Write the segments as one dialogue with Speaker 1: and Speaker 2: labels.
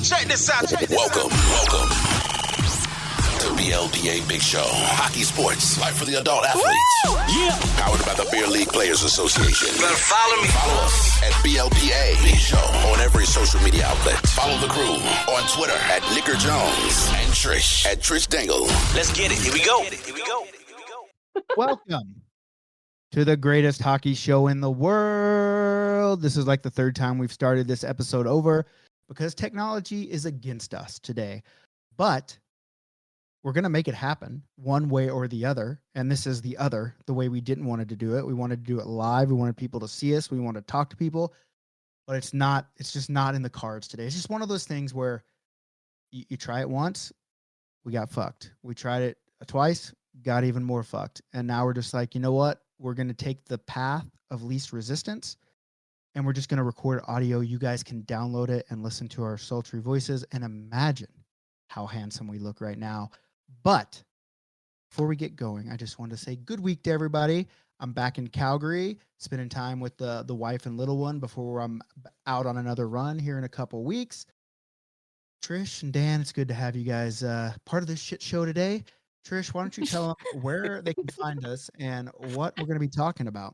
Speaker 1: Check this out.
Speaker 2: Welcome to BLPA Big Show. Hockey sports, life for the adult athletes.
Speaker 1: Yeah.
Speaker 2: Powered by the Beer League Players Association.
Speaker 1: Better follow me.
Speaker 2: Follow us at BLPA Big Show on every social media outlet. Follow the crew on Twitter at Nicker Jones and Trish at Trish Dangle.
Speaker 1: Let's get it. Here we go.
Speaker 3: Welcome to the greatest hockey show in the world. This is like the third time we've started this episode over because technology is against us today. But we're going to make it happen one way or the other. And this is the way we didn't want to do it. We wanted to do it live. We wanted people to see us. We wanted to talk to people. But it's just not in the cards today. It's just one of those things where you try it once, we got fucked. We tried it twice, got even more fucked. And now we're just like, you know what? We're going to take the path of least resistance and we're just going to record audio. You guys can download it and listen to our sultry voices and imagine how handsome we look right now. But before we get going, I just wanted to say good week to everybody. I'm back in Calgary, spending time with the wife and little one before I'm out on another run here in a couple weeks. Trish and Dan, it's good to have you guys part of this shit show today. Trish, why don't you tell them where they can find us and what we're going to be talking about?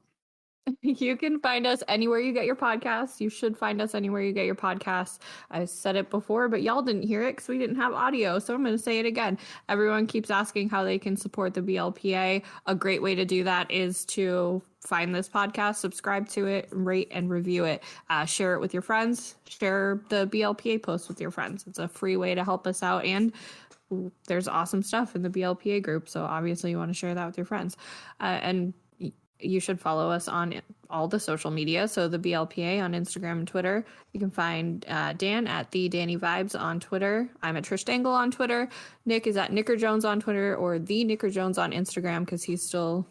Speaker 4: You can find us anywhere you get your podcasts. You should find us anywhere you get your podcasts. I said it before, but y'all didn't hear it because we didn't have audio. So I'm going to say it again. Everyone keeps asking how they can support the BLPA. A great way to do that is to find this podcast, subscribe to it, rate and review it. Share it with your friends. Share the BLPA post with your friends. It's a free way to help us out. And there's awesome stuff in the BLPA group. So obviously you want to share that with your friends. And you should follow us on all the social media. So the BLPA on Instagram and Twitter. You can find Dan at the Danny Vibes on Twitter. I'm at Trish Dangle on Twitter. Nick is at Nicker Jones on Twitter or the Nicker Jones on Instagram because he still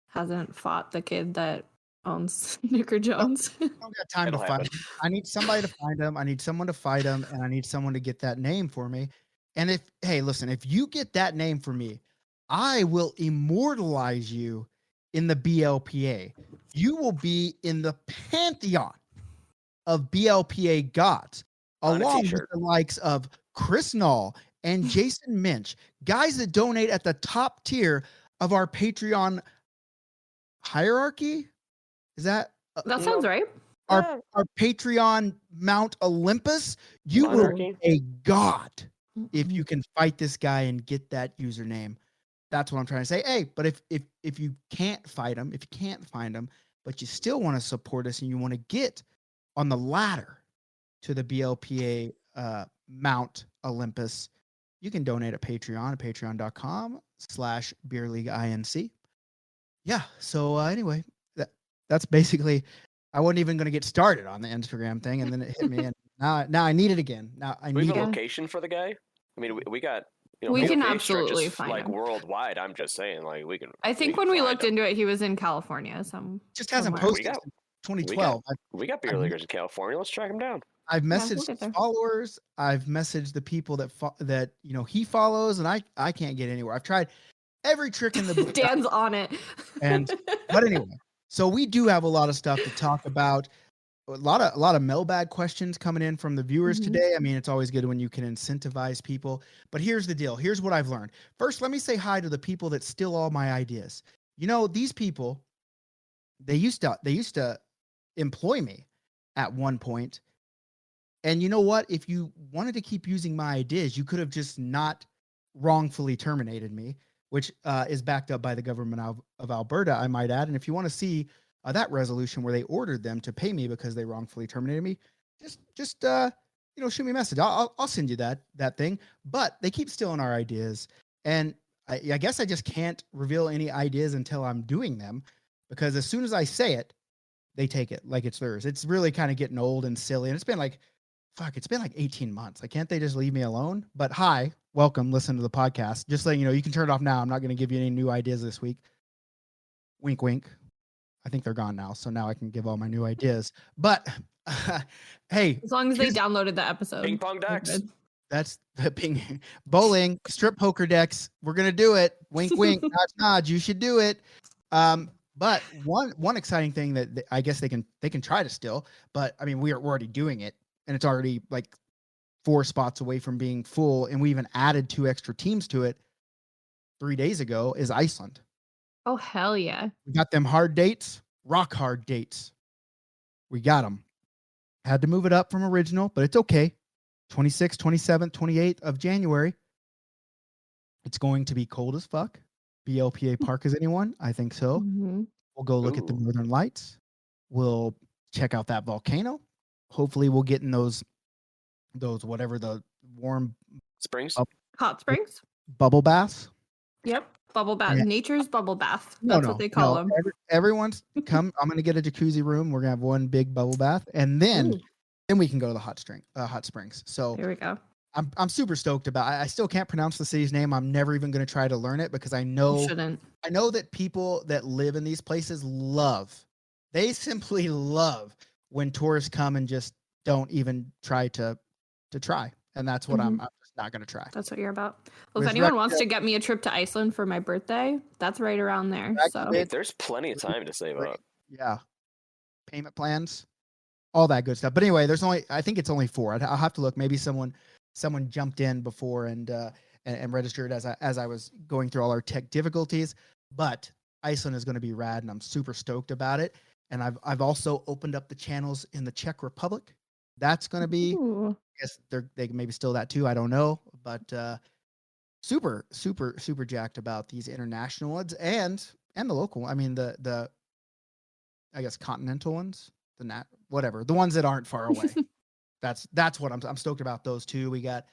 Speaker 4: hasn't fought the kid that owns Nicker Jones.
Speaker 3: I don't got time to fight him. I need somebody to find him. I need someone to fight him, and I need someone to get that name for me. And if you get that name for me, I will immortalize you in the BLPA. You will be in the pantheon of BLPA gods, along with the likes of Chris Nall and Jason Minch, guys that donate at the top tier of our Patreon hierarchy. Is that
Speaker 4: sounds right?
Speaker 3: Our Patreon Mount Olympus. You will be a god if you can fight this guy and get that username. That's what I'm trying to say. Hey, but if you can't fight him, if you can't find him, but you still want to support us and you want to get on the ladder to the BLPA Mount Olympus, you can donate at Patreon at patreon.com/beerleagueinc. Yeah. So anyway, that's basically. I wasn't even going to get started on the Instagram thing, and then it hit me, and now I need it again. Now I need
Speaker 5: a location for the guy. I mean, we got.
Speaker 4: We can absolutely find
Speaker 5: like
Speaker 4: him.
Speaker 5: Worldwide. I'm just saying, like we can.
Speaker 4: I think when we looked into it, he was in California.
Speaker 3: Just hasn't posted since 2012.
Speaker 5: We got beer leaguers in California. Let's track him down.
Speaker 3: I've messaged followers. I've messaged the people that he follows, and I can't get anywhere. I've tried every trick in the book.
Speaker 4: Dan's on it.
Speaker 3: But anyway, so we do have a lot of stuff to talk about. A lot of mailbag questions coming in from the viewers today. I mean, it's always good when you can incentivize people. But here's the deal. Here's what I've learned. First, let me say hi to the people that steal all my ideas. You know, these people, they used to employ me at one point. And you know what? If you wanted to keep using my ideas, you could have just not wrongfully terminated me, which is backed up by the government of Alberta, I might add. And if you want to see that resolution where they ordered them to pay me because they wrongfully terminated me, just shoot me a message. I'll send you that thing. But they keep stealing our ideas, and I guess I just can't reveal any ideas until I'm doing them, because as soon as I say it, they take it like it's theirs. It's really kind of getting old and silly, and it's been like 18 months. Like, can't they just leave me alone? But hi, welcome, listen to the podcast. Just letting you know, you can turn it off now. I'm not going to give you any new ideas this week. Wink, wink. I think they're gone now, so now I can give all my new ideas. But hey,
Speaker 4: as long as they downloaded the episode,
Speaker 5: ping pong decks.
Speaker 3: That's the ping bowling, strip poker decks. We're gonna do it. Wink, wink, nod, nod. You should do it. But one exciting thing that I guess they can try to steal, but I mean we're already doing it, and it's already like 4 spots away from being full, and we even added 2 extra teams to it 3 days ago, is Iceland.
Speaker 4: Oh, hell yeah.
Speaker 3: We got them hard dates, rock hard dates. We got them. Had to move it up from original, but it's okay. 26th, 27th, 28th of January. It's going to be cold as fuck. BLPA Park is anyone? I think so.
Speaker 4: Mhm.
Speaker 3: We'll go look at the
Speaker 5: Ooh.
Speaker 3: Northern Lights. We'll check out that volcano. Hopefully we'll get in those whatever the warm
Speaker 5: Springs.
Speaker 4: Hot springs?
Speaker 3: bubble baths.
Speaker 4: Yep. Bubble bath.
Speaker 3: Yeah.
Speaker 4: Nature's bubble bath. That's what they call them.
Speaker 3: Everyone's come. I'm going to get a jacuzzi room. We're going to have one big bubble bath, and then we can go to the hot springs. So
Speaker 4: Here we go.
Speaker 3: I'm super stoked about. I still can't pronounce the city's name. I'm never even going to try to learn it because I
Speaker 4: You
Speaker 3: know
Speaker 4: shouldn't.
Speaker 3: that people that live in these places they simply love when tourists come and just don't even try to try. And that's what I'm just not going to try.
Speaker 4: That's what you're about. Well, if
Speaker 3: With
Speaker 4: anyone wants to get me a trip to Iceland for my birthday, that's right around there. So
Speaker 5: Hey, there's plenty of time to save up.
Speaker 3: Yeah. Payment plans, all that good stuff. But anyway, I think it's only 4. I'll have to look. Maybe someone jumped in before and registered as I was going through all our tech difficulties. But Iceland is going to be rad, and I'm super stoked about it. And I've also opened up the channels in the Czech Republic. That's going to be,
Speaker 4: Ooh.
Speaker 3: I guess they can maybe still that too. I don't know, but super jacked about these international ones and the local. I mean the I guess continental ones, whatever, the ones that aren't far away. That's what I'm stoked about. Those two. We got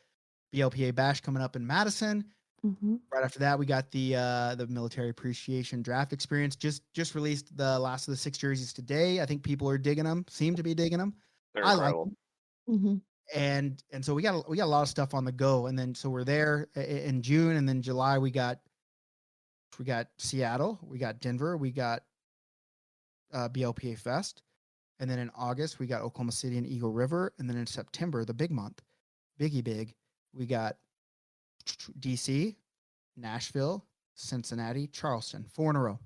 Speaker 3: BLPA Bash coming up in Madison. Right after that, we got the military appreciation draft experience. Just released the last of the 6 jerseys today. I think people are digging them. Seem to be digging them.
Speaker 5: They're
Speaker 3: I like
Speaker 5: incredible.
Speaker 3: them. And so we got a lot of stuff on the go. And then so we're there in June, and then July we got Seattle, we got Denver, we got BLPA Fest, and then in August we got Oklahoma City and Eagle River, and then in September, the big month, big, we got DC, Nashville, Cincinnati, Charleston, 4 in a row.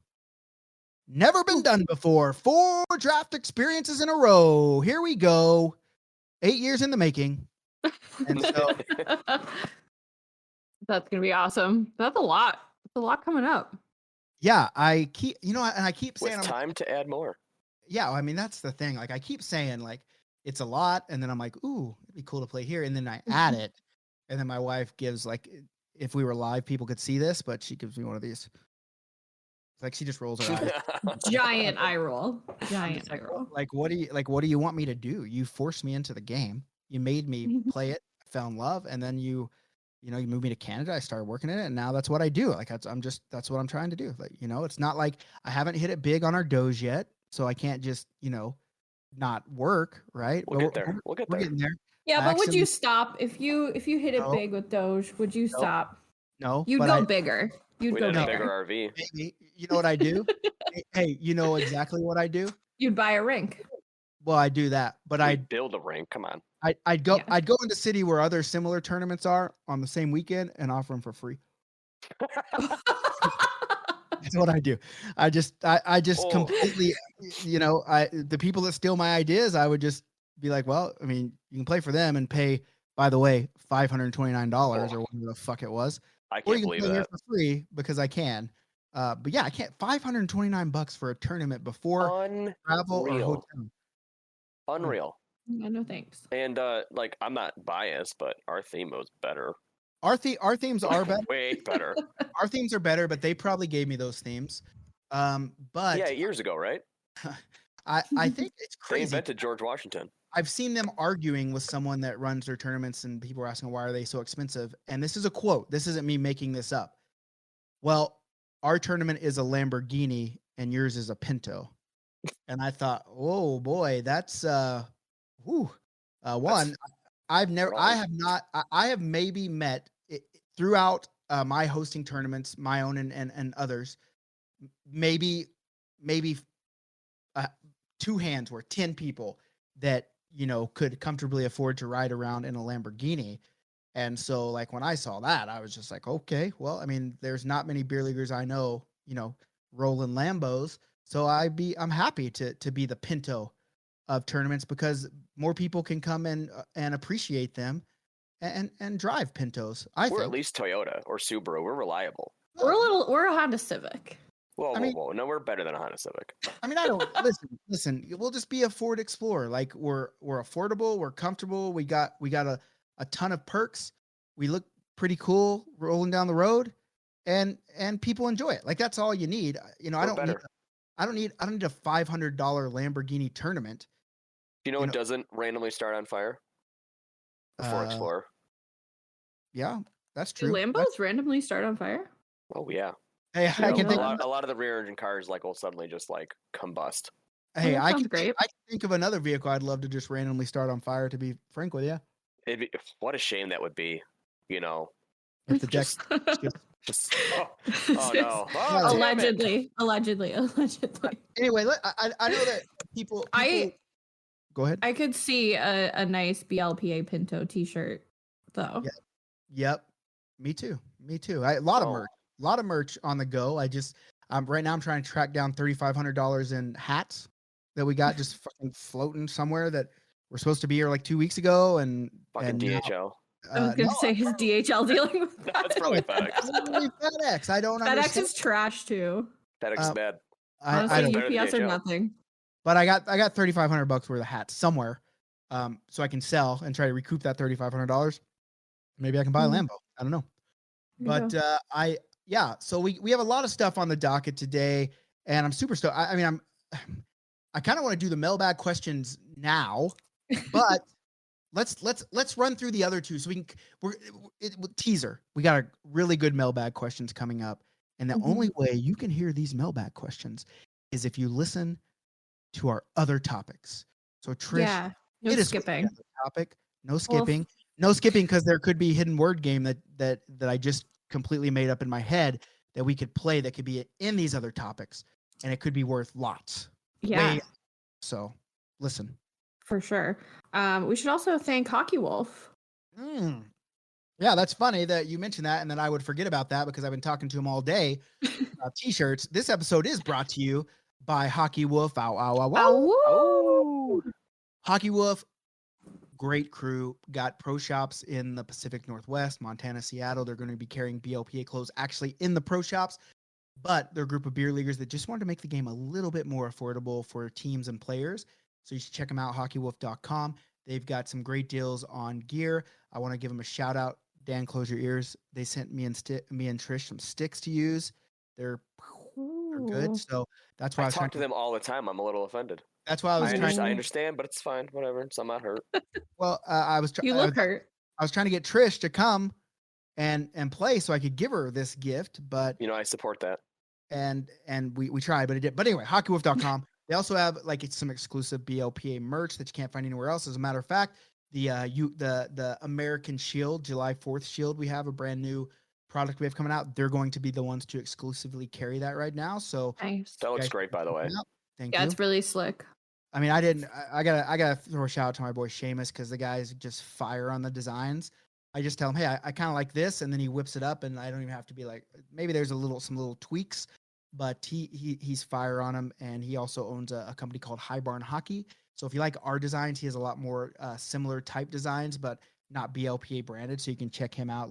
Speaker 3: Never been done before. 4 draft experiences in a row. Here we go. 8 years in the making. And so
Speaker 4: that's gonna be awesome. That's a lot. It's a lot coming up.
Speaker 3: yeah, I keep saying
Speaker 5: With time to add more.
Speaker 3: yeah, I mean that's the thing. Like I keep saying like it's a lot, and then I'm like, ooh, it'd be cool to play here, and then I add it, and then my wife gives like, if we were live, people could see this, but she gives me one of these. Like she just rolls her eyes.
Speaker 4: Giant eye roll. Giant eye roll.
Speaker 3: Like what do you want me to do? You forced me into the game. You made me play it. I fell in love, and then you moved me to Canada. I started working in it, and now that's what I do. Like that's what I'm trying to do. Like it's not like I haven't hit it big on our Doge yet, so I can't just not work, right?
Speaker 5: We'll get there. We'll get
Speaker 3: We're
Speaker 5: there.
Speaker 3: getting there.
Speaker 4: Yeah, but would you stop if you hit it big with Doge? Would you stop?
Speaker 3: No,
Speaker 4: You'd go bigger. You'd
Speaker 5: We'd
Speaker 4: go
Speaker 5: have a
Speaker 4: bigger.
Speaker 5: bigger RV.
Speaker 3: Maybe. You know what I do? Hey, you know exactly what I do?
Speaker 4: You'd buy a rink.
Speaker 3: Well, I do that, but
Speaker 5: We'd build a rink. Come on.
Speaker 3: I'd go into city where other similar tournaments are on the same weekend and offer them for free. That's what I do. I just completely, the people that steal my ideas, I would just be like, well, I mean, you can play for them and pay, by the way, $529 or whatever the fuck it was.
Speaker 5: I
Speaker 3: Or
Speaker 5: can't
Speaker 3: you can
Speaker 5: believe
Speaker 3: play here
Speaker 5: that.
Speaker 3: for free because I can. But yeah, I can't. $529 for a tournament before travel or hotel.
Speaker 5: Unreal.
Speaker 4: Yeah, no thanks.
Speaker 5: And like I'm not biased, but our theme was better.
Speaker 3: Our themes are better.
Speaker 5: Way better.
Speaker 3: Our themes are better, but they probably gave me those themes. But
Speaker 5: Yeah, years ago, right?
Speaker 3: I think it's
Speaker 5: They
Speaker 3: crazy.
Speaker 5: invented George Washington.
Speaker 3: I've seen them arguing with someone that runs their tournaments, and people are asking why are they so expensive. And this is a quote. This isn't me making this up. Well, our tournament is a Lamborghini and yours is a Pinto. And I thought, oh boy, that's one. I have maybe met throughout my hosting tournaments, my own and others, maybe 2 hands were 10 people that could comfortably afford to ride around in a Lamborghini. And so like when I saw that, I was just like, okay, well, I mean, there's not many beer leaguers I know, rolling Lambos. So I'm happy to be the Pinto of tournaments because more people can come and appreciate them and drive Pintos.
Speaker 5: We're at least Toyota or Subaru. We're reliable.
Speaker 4: We're a Honda Civic.
Speaker 5: Whoa,
Speaker 3: I mean-
Speaker 5: whoa. No, we're better than a Honda Civic.
Speaker 3: I mean, I don't listen. We'll just be a Ford Explorer. Like we're affordable, we're comfortable. We got a ton of perks. We look pretty cool rolling down the road, and people enjoy it. Like that's all you need. You know, I don't need a $500 Lamborghini tournament.
Speaker 5: Do you know it doesn't randomly start on fire? The Ford Explorer.
Speaker 3: Yeah, that's
Speaker 4: Do
Speaker 3: true.
Speaker 4: Lambos randomly start on fire?
Speaker 5: Oh yeah.
Speaker 3: Hey, I can
Speaker 5: A
Speaker 3: think.
Speaker 5: lot of the rear engine cars like will suddenly just like combust.
Speaker 3: Hey,
Speaker 4: that
Speaker 3: I
Speaker 4: sounds
Speaker 3: can
Speaker 4: great.
Speaker 3: think of another vehicle I'd love to just randomly start on fire. To be frank with you,
Speaker 5: What a shame that would be. You know.
Speaker 3: if the deck.
Speaker 5: Just, oh no. Oh, damn it.
Speaker 4: Allegedly.
Speaker 3: Anyway, I know that people. Go ahead.
Speaker 4: I could see a nice BLPA Pinto T-shirt though.
Speaker 3: Yeah. Yep. Me too. A lot of merch on the go. Right now I'm trying to track down $3,500 in hats that we got just fucking floating somewhere that were supposed to be here like 2 weeks ago and
Speaker 5: DHL.
Speaker 4: I was gonna say his DHL dealing with that.
Speaker 5: That's probably FedEx.
Speaker 3: Probably FedEx. I don't
Speaker 4: FedEx
Speaker 3: understand.
Speaker 4: is trash too.
Speaker 5: FedEx is bad.
Speaker 3: I
Speaker 4: Honestly,
Speaker 3: don't,
Speaker 4: UPS or
Speaker 5: DHL.
Speaker 4: nothing.
Speaker 3: but I got $3,500 worth of hats somewhere, so I can sell and try to recoup that $3,500. Maybe I can buy a Lambo. I don't know. But so we have a lot of stuff on the docket today, and I'm super stoked. I kind of want to do the mailbag questions now, but let's run through the other two so we can teaser. We got a really good mailbag questions coming up, and the only way you can hear these mailbag questions is if you listen to our other topics. So Trish,
Speaker 4: no skipping.
Speaker 3: Topic, no skipping. No skipping because there could be a hidden word game that I just completely made up in my head that we could play that could be in these other topics, and it could be worth lots.
Speaker 4: Yeah.
Speaker 3: So listen.
Speaker 4: For sure. We should also thank Hockey Wolf.
Speaker 3: Yeah, that's funny that you mentioned that, and then I would forget about that because I've been talking to him all day about t-shirts. This episode is brought to you by Hockey Wolf. Ow, ow, ow, ow.
Speaker 4: Oh.
Speaker 3: Hockey Wolf. Great crew, got pro shops in the Pacific Northwest, Montana, Seattle. They're going to be carrying BLPA clothes actually in the pro shops, but they're a group of beer leaguers that just wanted to make the game a little bit more affordable for teams and players. So you should check them out, hockeywolf.com. They've got some great deals on gear. I want to give them a shout out. Dan, close your ears. They sent me and Trish some sticks to use. They're good. So that's why
Speaker 5: I talk to them all the time. I'm a little offended.
Speaker 3: That's why I was trying.
Speaker 5: I understand, but it's fine. Whatever. So I'm not hurt.
Speaker 3: Well, I was.
Speaker 4: You look hurt.
Speaker 3: I was trying to get Trish to come and play so I could give her this gift, but
Speaker 5: I support that.
Speaker 3: And we tried, but it did. But anyway, hockeywolf.com. They also have it's some exclusive BLPA merch that you can't find anywhere else. As a matter of fact, the American Shield, July 4th Shield, we have a brand new product we have coming out. They're going to be the ones to exclusively carry that right now. So
Speaker 4: nice.
Speaker 5: That looks great, by the way.
Speaker 3: Thank you.
Speaker 4: Yeah, it's really slick.
Speaker 3: I mean, I gotta throw a shout out to my boy Seamus because the guy's just fire on the designs. I just tell him, hey, I kind of like this, and then he whips it up, and I don't even have to be like, maybe there's some little tweaks, but he's fire on them, and he also owns a company called High Barn Hockey. So if you like our designs, he has a lot more similar type designs, but not BLPA branded. So you can check him out.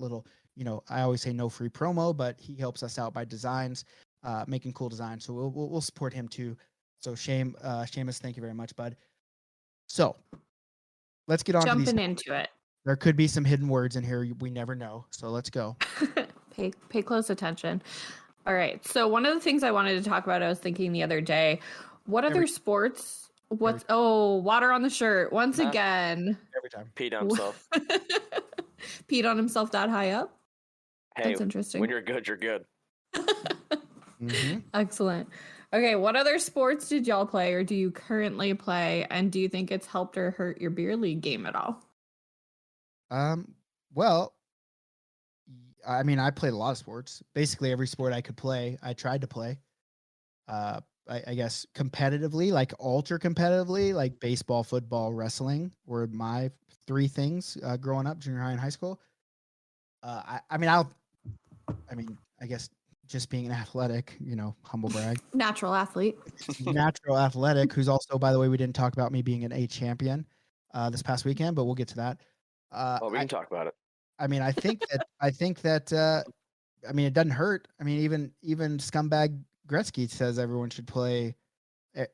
Speaker 3: I always say no free promo, but he helps us out by designs, making cool designs. So we'll support him too. So Seamus, thank you very much, bud. So let's get on
Speaker 4: jumping into it.
Speaker 3: There could be some hidden words in here. We never know. So let's go.
Speaker 4: Pay close attention. All right. So one of the things I wanted to talk about, I was thinking the other day, what other sports? Water on the shirt once again.
Speaker 3: Every time.
Speaker 5: Peed on himself.
Speaker 4: Peed on himself that high up.
Speaker 5: Hey,
Speaker 4: that's interesting.
Speaker 5: When you're good, you're good.
Speaker 4: Excellent. Okay, what other sports did y'all play or do you currently play? And do you think it's helped or hurt your beer league game at all?
Speaker 3: Well, I mean, I played a lot of sports. Basically every sport I could play, I tried to play. I guess competitively, like ultra competitively, like baseball, football, wrestling were my three things growing up, junior high and high school. I guess just being an athletic, humble brag.
Speaker 4: Natural athlete.
Speaker 3: Natural athletic, who's also, by the way, we didn't talk about me being an A champion this past weekend, but we'll get to that.
Speaker 5: We can talk about it.
Speaker 3: I mean, I think that I mean, it doesn't hurt. I mean, even scumbag Gretzky says everyone should play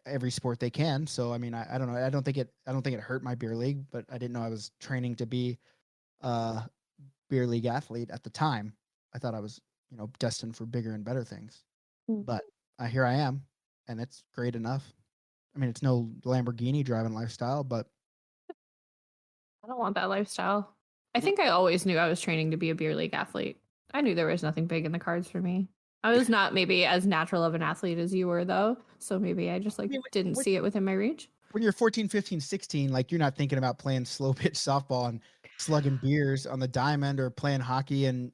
Speaker 3: every sport they can. So I mean, I don't know. I don't think it hurt my beer league, but I didn't know I was training to be a beer league athlete at the time. I thought I was, destined for bigger and better things. But here I am, and it's great enough. I mean, it's no Lamborghini driving lifestyle, but
Speaker 4: I don't want that lifestyle. I think I always knew I was training to be a beer league athlete. I knew there was nothing big in the cards for me. I was not maybe as natural of an athlete as you were, though. So maybe I just didn't see it within my reach.
Speaker 3: When you're 14, 15, 16, like you're not thinking about playing slow pitch softball and slugging beers on the diamond or playing hockey and,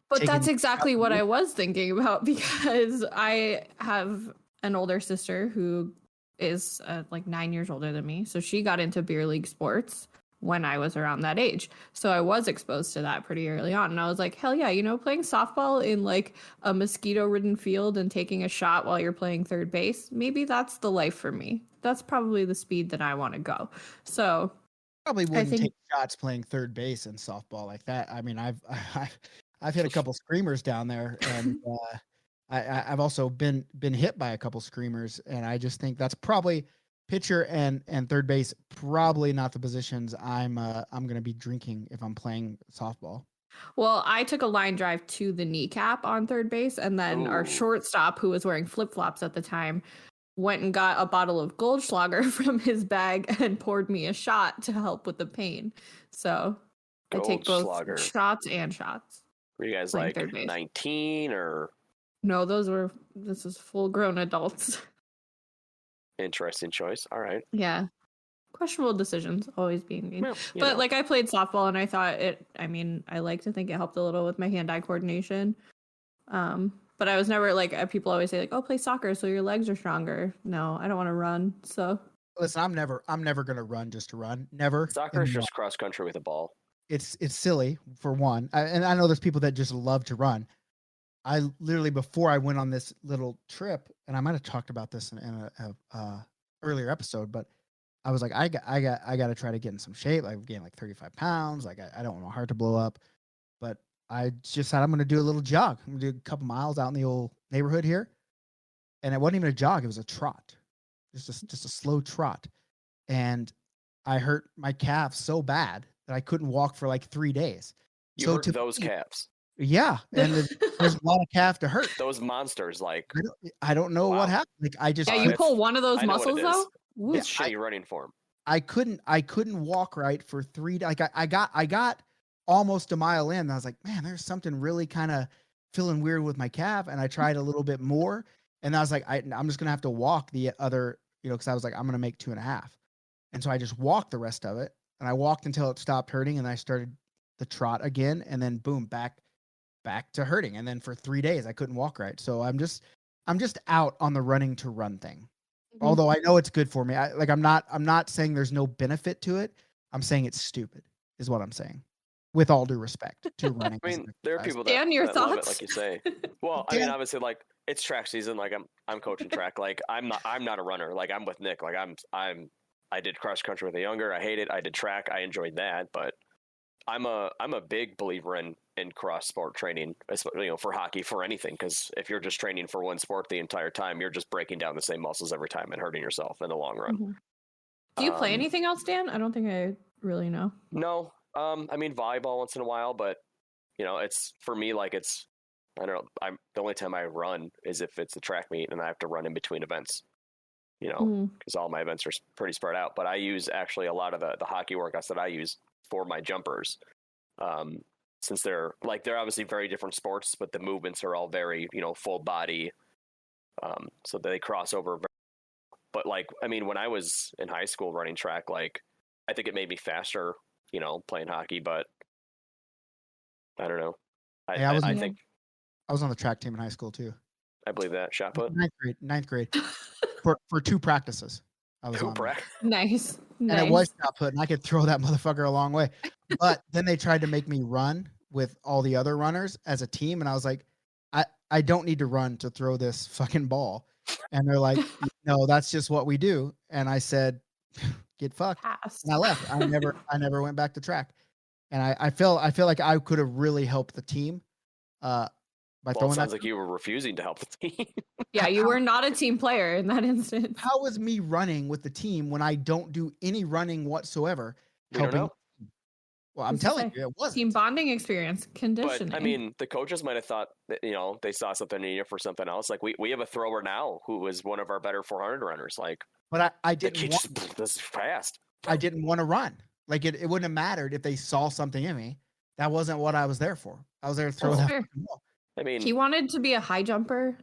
Speaker 4: But that's exactly what I was thinking about, because I have an older sister who is like 9 years older than me. So she got into beer league sports when I was around that age. So I was exposed to that pretty early on. And I was like, hell yeah, playing softball in like a mosquito ridden field and taking a shot while you're playing third base, maybe that's the life for me. That's probably the speed that I want to go. So
Speaker 3: probably wouldn't take shots playing third base in softball like that. I mean, I've hit a couple screamers down there, and I've also been hit by a couple screamers, and I just think that's probably pitcher and third base, probably not the positions I'm going to be drinking if I'm playing softball.
Speaker 4: Well, I took a line drive to the kneecap on third base, and then our shortstop, who was wearing flip-flops at the time, went and got a bottle of Goldschlager from his bag and poured me a shot to help with the pain. So I take both shots and shots.
Speaker 5: Were you guys like 19 or?
Speaker 4: No, this is full-grown adults.
Speaker 5: Interesting choice. All right.
Speaker 4: Yeah. Questionable decisions always being made.
Speaker 5: Well,
Speaker 4: but like I played softball and I thought I like to think it helped a little with my hand-eye coordination. But I was never like, people always say like, oh, play soccer so your legs are stronger. No, I don't want to run. So
Speaker 3: listen, I'm never going to run just to run. Never.
Speaker 5: Soccer is just cross country with a ball. It's
Speaker 3: silly for one. And I know there's people that just love to run. I literally, before I went on this little trip, and I might have talked about this in a earlier episode, but I was like, I got to try to get in some shape. I've gained like 35 pounds. Like I don't want my heart to blow up, but I just said I'm going to do a little jog. I'm going to do a couple miles out in the old neighborhood here, and it wasn't even a jog; it was a trot, just a slow trot, and I hurt my calf so bad that I couldn't walk for like 3 days.
Speaker 5: You hurt those calves.
Speaker 3: Yeah, and there's a lot of calf to hurt.
Speaker 5: Those monsters, like
Speaker 3: I don't know what happened. Like
Speaker 4: you pull one of those muscles though.
Speaker 5: It's shitty running form.
Speaker 3: I couldn't walk right for 3 days. Like I got almost a mile in, and I was like, man, there's something really kind of feeling weird with my calf. And I tried a little bit more, and I was like, I'm just gonna have to walk the other, because I was like, I'm gonna make 2.5, and so I just walked the rest of it, and I walked until it stopped hurting, and I started the trot again, and then boom, back to hurting. And then for 3 days I couldn't walk right. So I'm just out on the running to run thing. Mm-hmm. Although I know it's good for me. I'm not saying there's no benefit to it. I'm saying it's stupid is what I'm saying. With all due respect to running.
Speaker 5: I mean, there are people that,
Speaker 4: your
Speaker 5: that
Speaker 4: thoughts?
Speaker 5: love it, like you say. Well, I mean, obviously, like it's track season. Like I'm coaching track. Like I'm not a runner. Like I'm with Nick. Like I did cross country with a younger. I hate it. I did track. I enjoyed that, but I'm a big believer in cross sport training, for hockey, for anything. Because if you're just training for one sport the entire time, you're just breaking down the same muscles every time and hurting yourself in the long run.
Speaker 4: Mm-hmm. Do you play anything else, Dan? I don't think I really know.
Speaker 5: No. I mean volleyball once in a while, but it's for me like it's I don't know. The only time I run is if it's a track meet and I have to run in between events. Because all my events are pretty spread out. But I use actually a lot of the hockey workouts that I use for my jumpers, since they're obviously very different sports, but the movements are all very full body, so they cross over. But like I mean, when I was in high school running track, like I think it made me faster, playing hockey. But I don't know. I think
Speaker 3: I was on the track team in high school too.
Speaker 5: I believe that shot put.
Speaker 3: Ninth grade for 2 practices. I was on.
Speaker 4: Nice.
Speaker 3: And it was shot put, and I could throw that motherfucker a long way. But then they tried to make me run with all the other runners as a team, and I was like, I don't need to run to throw this fucking ball. And they're like, no, that's just what we do. And I said, get fucked.
Speaker 4: Pass.
Speaker 3: And I left. I never went back to track. And I feel like I could have really helped the team by
Speaker 5: Well, it
Speaker 3: throwing
Speaker 5: sounds
Speaker 3: that.
Speaker 5: like you were refusing to help the team.
Speaker 4: Yeah, you were not a team player in that instance.
Speaker 3: How is me running with the team when I don't do any running whatsoever
Speaker 5: We don't
Speaker 3: helping?
Speaker 5: know.
Speaker 3: Well, I'm
Speaker 4: Who's to
Speaker 3: telling
Speaker 4: say?
Speaker 3: you, it wasn't.
Speaker 4: Team bonding experience, conditioning.
Speaker 5: But I mean, the coaches might have thought that, they saw something in you for something else. Like we have a thrower now who is one of our better 400 runners. Like,
Speaker 3: But I
Speaker 5: the kid
Speaker 3: didn't
Speaker 5: just this is fast.
Speaker 3: I didn't want to run. Like it wouldn't have mattered if they saw something in me. That wasn't what I was there for. I was there to throw
Speaker 4: That's
Speaker 3: that
Speaker 4: fair.
Speaker 3: fucking ball.
Speaker 5: I mean,
Speaker 4: He wanted to be a high jumper.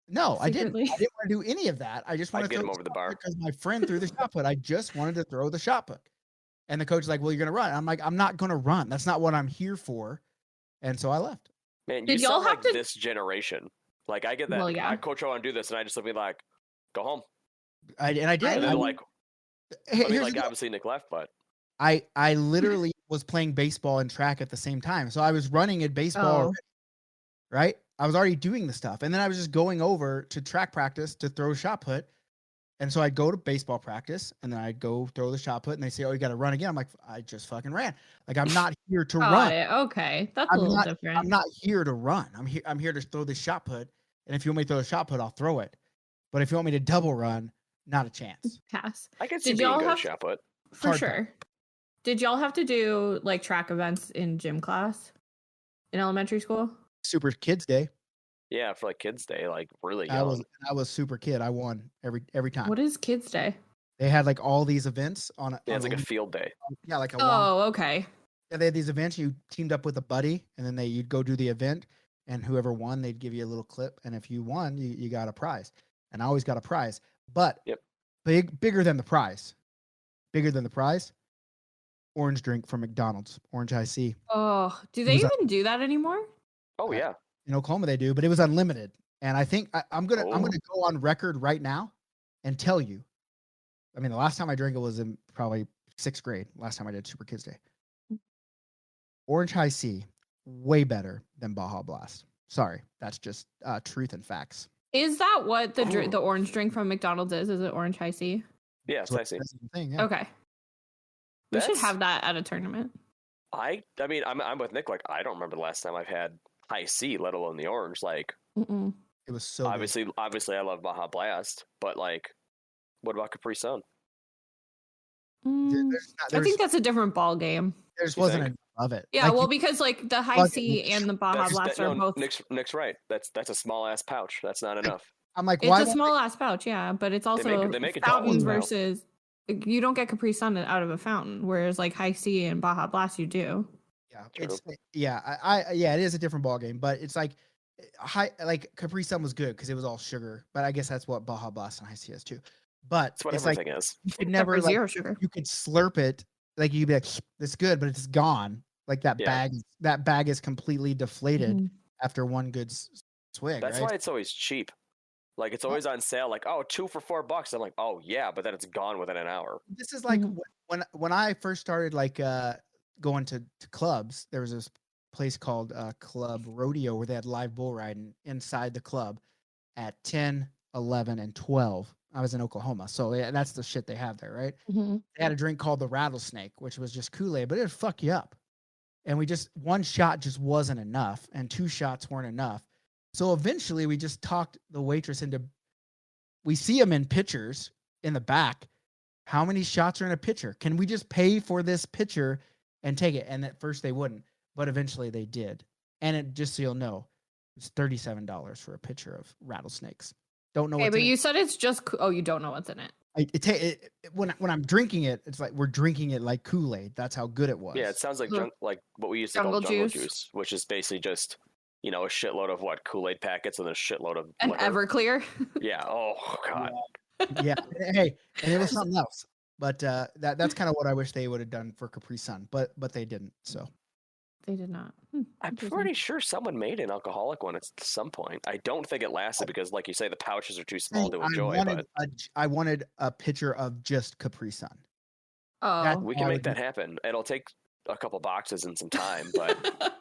Speaker 3: No, I didn't.
Speaker 4: Secretly.
Speaker 3: I didn't want to do any of that. I just wanted
Speaker 5: I'd
Speaker 3: to
Speaker 5: get
Speaker 3: throw
Speaker 5: him over the
Speaker 3: shot
Speaker 5: bar.
Speaker 3: put because my friend threw the shot put. I just wanted to throw the shot put. And the coach is like, well, you're going to run. I'm like, I'm not going to run. That's not what I'm here for. And so I left.
Speaker 5: man, you
Speaker 4: Did y'all
Speaker 5: sound like
Speaker 4: have to-
Speaker 5: this generation. Like I get that.
Speaker 4: Well, yeah.
Speaker 5: Coach, I want to do this, and I just be like, go home.
Speaker 3: I did.
Speaker 5: And they're
Speaker 3: I,
Speaker 5: like,
Speaker 3: Hey,
Speaker 5: I mean,
Speaker 3: here's
Speaker 5: like
Speaker 3: the deal.
Speaker 5: obviously Nick left, but
Speaker 3: I literally was playing baseball and track at the same time. So I was running at baseball, already, right? I was already doing the stuff. And then I was just going over to track practice to throw shot put. And so I'd go to baseball practice and then I'd go throw the shot put and they say, oh, you got to run again. I'm like, I just fucking ran. Like, I'm not here to run.
Speaker 4: Okay. That's a little different.
Speaker 3: I'm not here to run. I'm here to throw this shot put. And if you want me to throw a shot put, I'll throw it. But if you want me to double run, not a chance.
Speaker 4: Pass.
Speaker 5: I can see
Speaker 4: Did
Speaker 5: being
Speaker 4: y'all
Speaker 5: good
Speaker 4: have-
Speaker 5: at shot put.
Speaker 4: For
Speaker 3: hard
Speaker 4: sure. Did y'all have to do like track events in gym class in elementary school?
Speaker 3: Super Kids Day.
Speaker 5: Yeah, for like Kids Day, like really
Speaker 3: I
Speaker 5: young.
Speaker 3: was super kid. I won every time.
Speaker 4: What is Kids Day?
Speaker 3: They had like all these events on.
Speaker 5: Yeah, it's like a field day.
Speaker 3: Yeah, like a
Speaker 4: Oh, okay.
Speaker 3: Yeah, they had these events. You teamed up with a buddy, and then you'd go do the event, and whoever won, they'd give you a little clip, and if you won, you got a prize. And I always got a prize, but bigger than the prize, orange drink from McDonald's, orange IC.
Speaker 4: Oh, do they even do that anymore?
Speaker 5: Oh yeah.
Speaker 3: In Oklahoma, they do, but it was unlimited. And I think I'm gonna
Speaker 5: Oh.
Speaker 3: go on record right now and tell you. I mean, the last time I drank it was in probably 6th grade. Last time I did Super Kids Day. Orange High C, way better than Baja Blast. Sorry, that's just truth and facts.
Speaker 4: Is that what the orange drink from McDonald's is? Is it orange high C?
Speaker 5: Yeah, it's icy.
Speaker 3: Thing, yeah.
Speaker 4: Okay. We should
Speaker 5: That's-
Speaker 4: have that at a tournament.
Speaker 5: I mean, I'm with Nick. Like, I don't remember the last time I've had high C, let alone the orange. Like,
Speaker 4: Mm-mm.
Speaker 3: It was so good.
Speaker 5: obviously, I love Baja Blast, but like, what about Capri Sun?
Speaker 4: Mm, I think that's a different ball game.
Speaker 3: there just
Speaker 5: You
Speaker 3: wasn't
Speaker 5: think?
Speaker 3: enough of it.
Speaker 4: Yeah,
Speaker 3: Like,
Speaker 4: well, because like the high
Speaker 3: Fuck it,
Speaker 4: C and the Baja Blast are both.
Speaker 5: Nick's right. That's a small ass pouch. That's not enough.
Speaker 3: I'm like,
Speaker 4: It's
Speaker 3: why?
Speaker 4: a small ass pouch, yeah, but it's also
Speaker 5: they make it
Speaker 4: fountain
Speaker 5: doubles now.
Speaker 4: versus. You don't get Capri Sun out of a fountain, whereas like high C and Baja Blast you do.
Speaker 3: Yeah,
Speaker 5: True.
Speaker 3: it is a different ball game, but it's like like Capri Sun was good because it was all sugar, but I guess that's what Baja Blast and High C is too. But
Speaker 5: That's what
Speaker 3: it's like
Speaker 5: everything is.
Speaker 3: you could
Speaker 4: Except
Speaker 3: never
Speaker 4: for
Speaker 3: like,
Speaker 4: zero sugar.
Speaker 3: you could slurp it, like you'd be like, "It's good," but it's gone. Like that
Speaker 5: Yeah.
Speaker 3: bag is completely deflated
Speaker 4: Mhm.
Speaker 3: after one good swig.
Speaker 5: That's
Speaker 3: right?
Speaker 5: why it's always cheap. Like it's always on sale. Like, oh, 2 for $4. I'm like, oh yeah, but then it's gone within an hour.
Speaker 3: This is like
Speaker 4: Mhm.
Speaker 3: when I first started like going to clubs. There was this place called Club Rodeo where they had live bull riding inside the club at 10, 11, and 12. I was in Oklahoma, so yeah, that's the shit they have there, right?
Speaker 4: Mhm.
Speaker 3: They had a drink called the Rattlesnake, which was just Kool-Aid, but it would fuck you up. And one shot just wasn't enough, and 2 shots weren't enough. So eventually we just talked the waitress into, we see them in pitchers in the back. How many shots are in a pitcher? Can we just pay for this pitcher and take it? And at first they wouldn't, but eventually they did. And it, just so you'll know, it's $37 for a pitcher of Rattlesnakes. Don't know
Speaker 4: Okay,
Speaker 3: what's
Speaker 4: but
Speaker 3: in
Speaker 4: you
Speaker 3: it.
Speaker 4: said it's just. Oh, you don't know what's in it.
Speaker 3: When I'm drinking it, it's like we're drinking it like Kool-Aid. That's how good it was.
Speaker 5: Yeah, it sounds like
Speaker 4: Ugh.
Speaker 5: like what we used to call
Speaker 4: Jungle
Speaker 5: jungle
Speaker 4: juice.
Speaker 5: juice, which is basically just a shitload of Kool-Aid packets and then a shitload of
Speaker 4: And
Speaker 5: liquor.
Speaker 4: Everclear.
Speaker 5: Yeah. Oh god.
Speaker 3: Yeah. Hey, and it was something else. But that's kind of what I wish they would have done for Capri Sun, but they didn't. So
Speaker 4: They did not.
Speaker 5: I'm
Speaker 4: Interesting.
Speaker 5: pretty sure someone made an alcoholic one at some point. I don't think it lasted because, like you say, the pouches are too small to enjoy.
Speaker 3: I wanted a picture of just Capri Sun.
Speaker 4: Oh,
Speaker 5: We can make that happen. It'll take a couple boxes and some time, but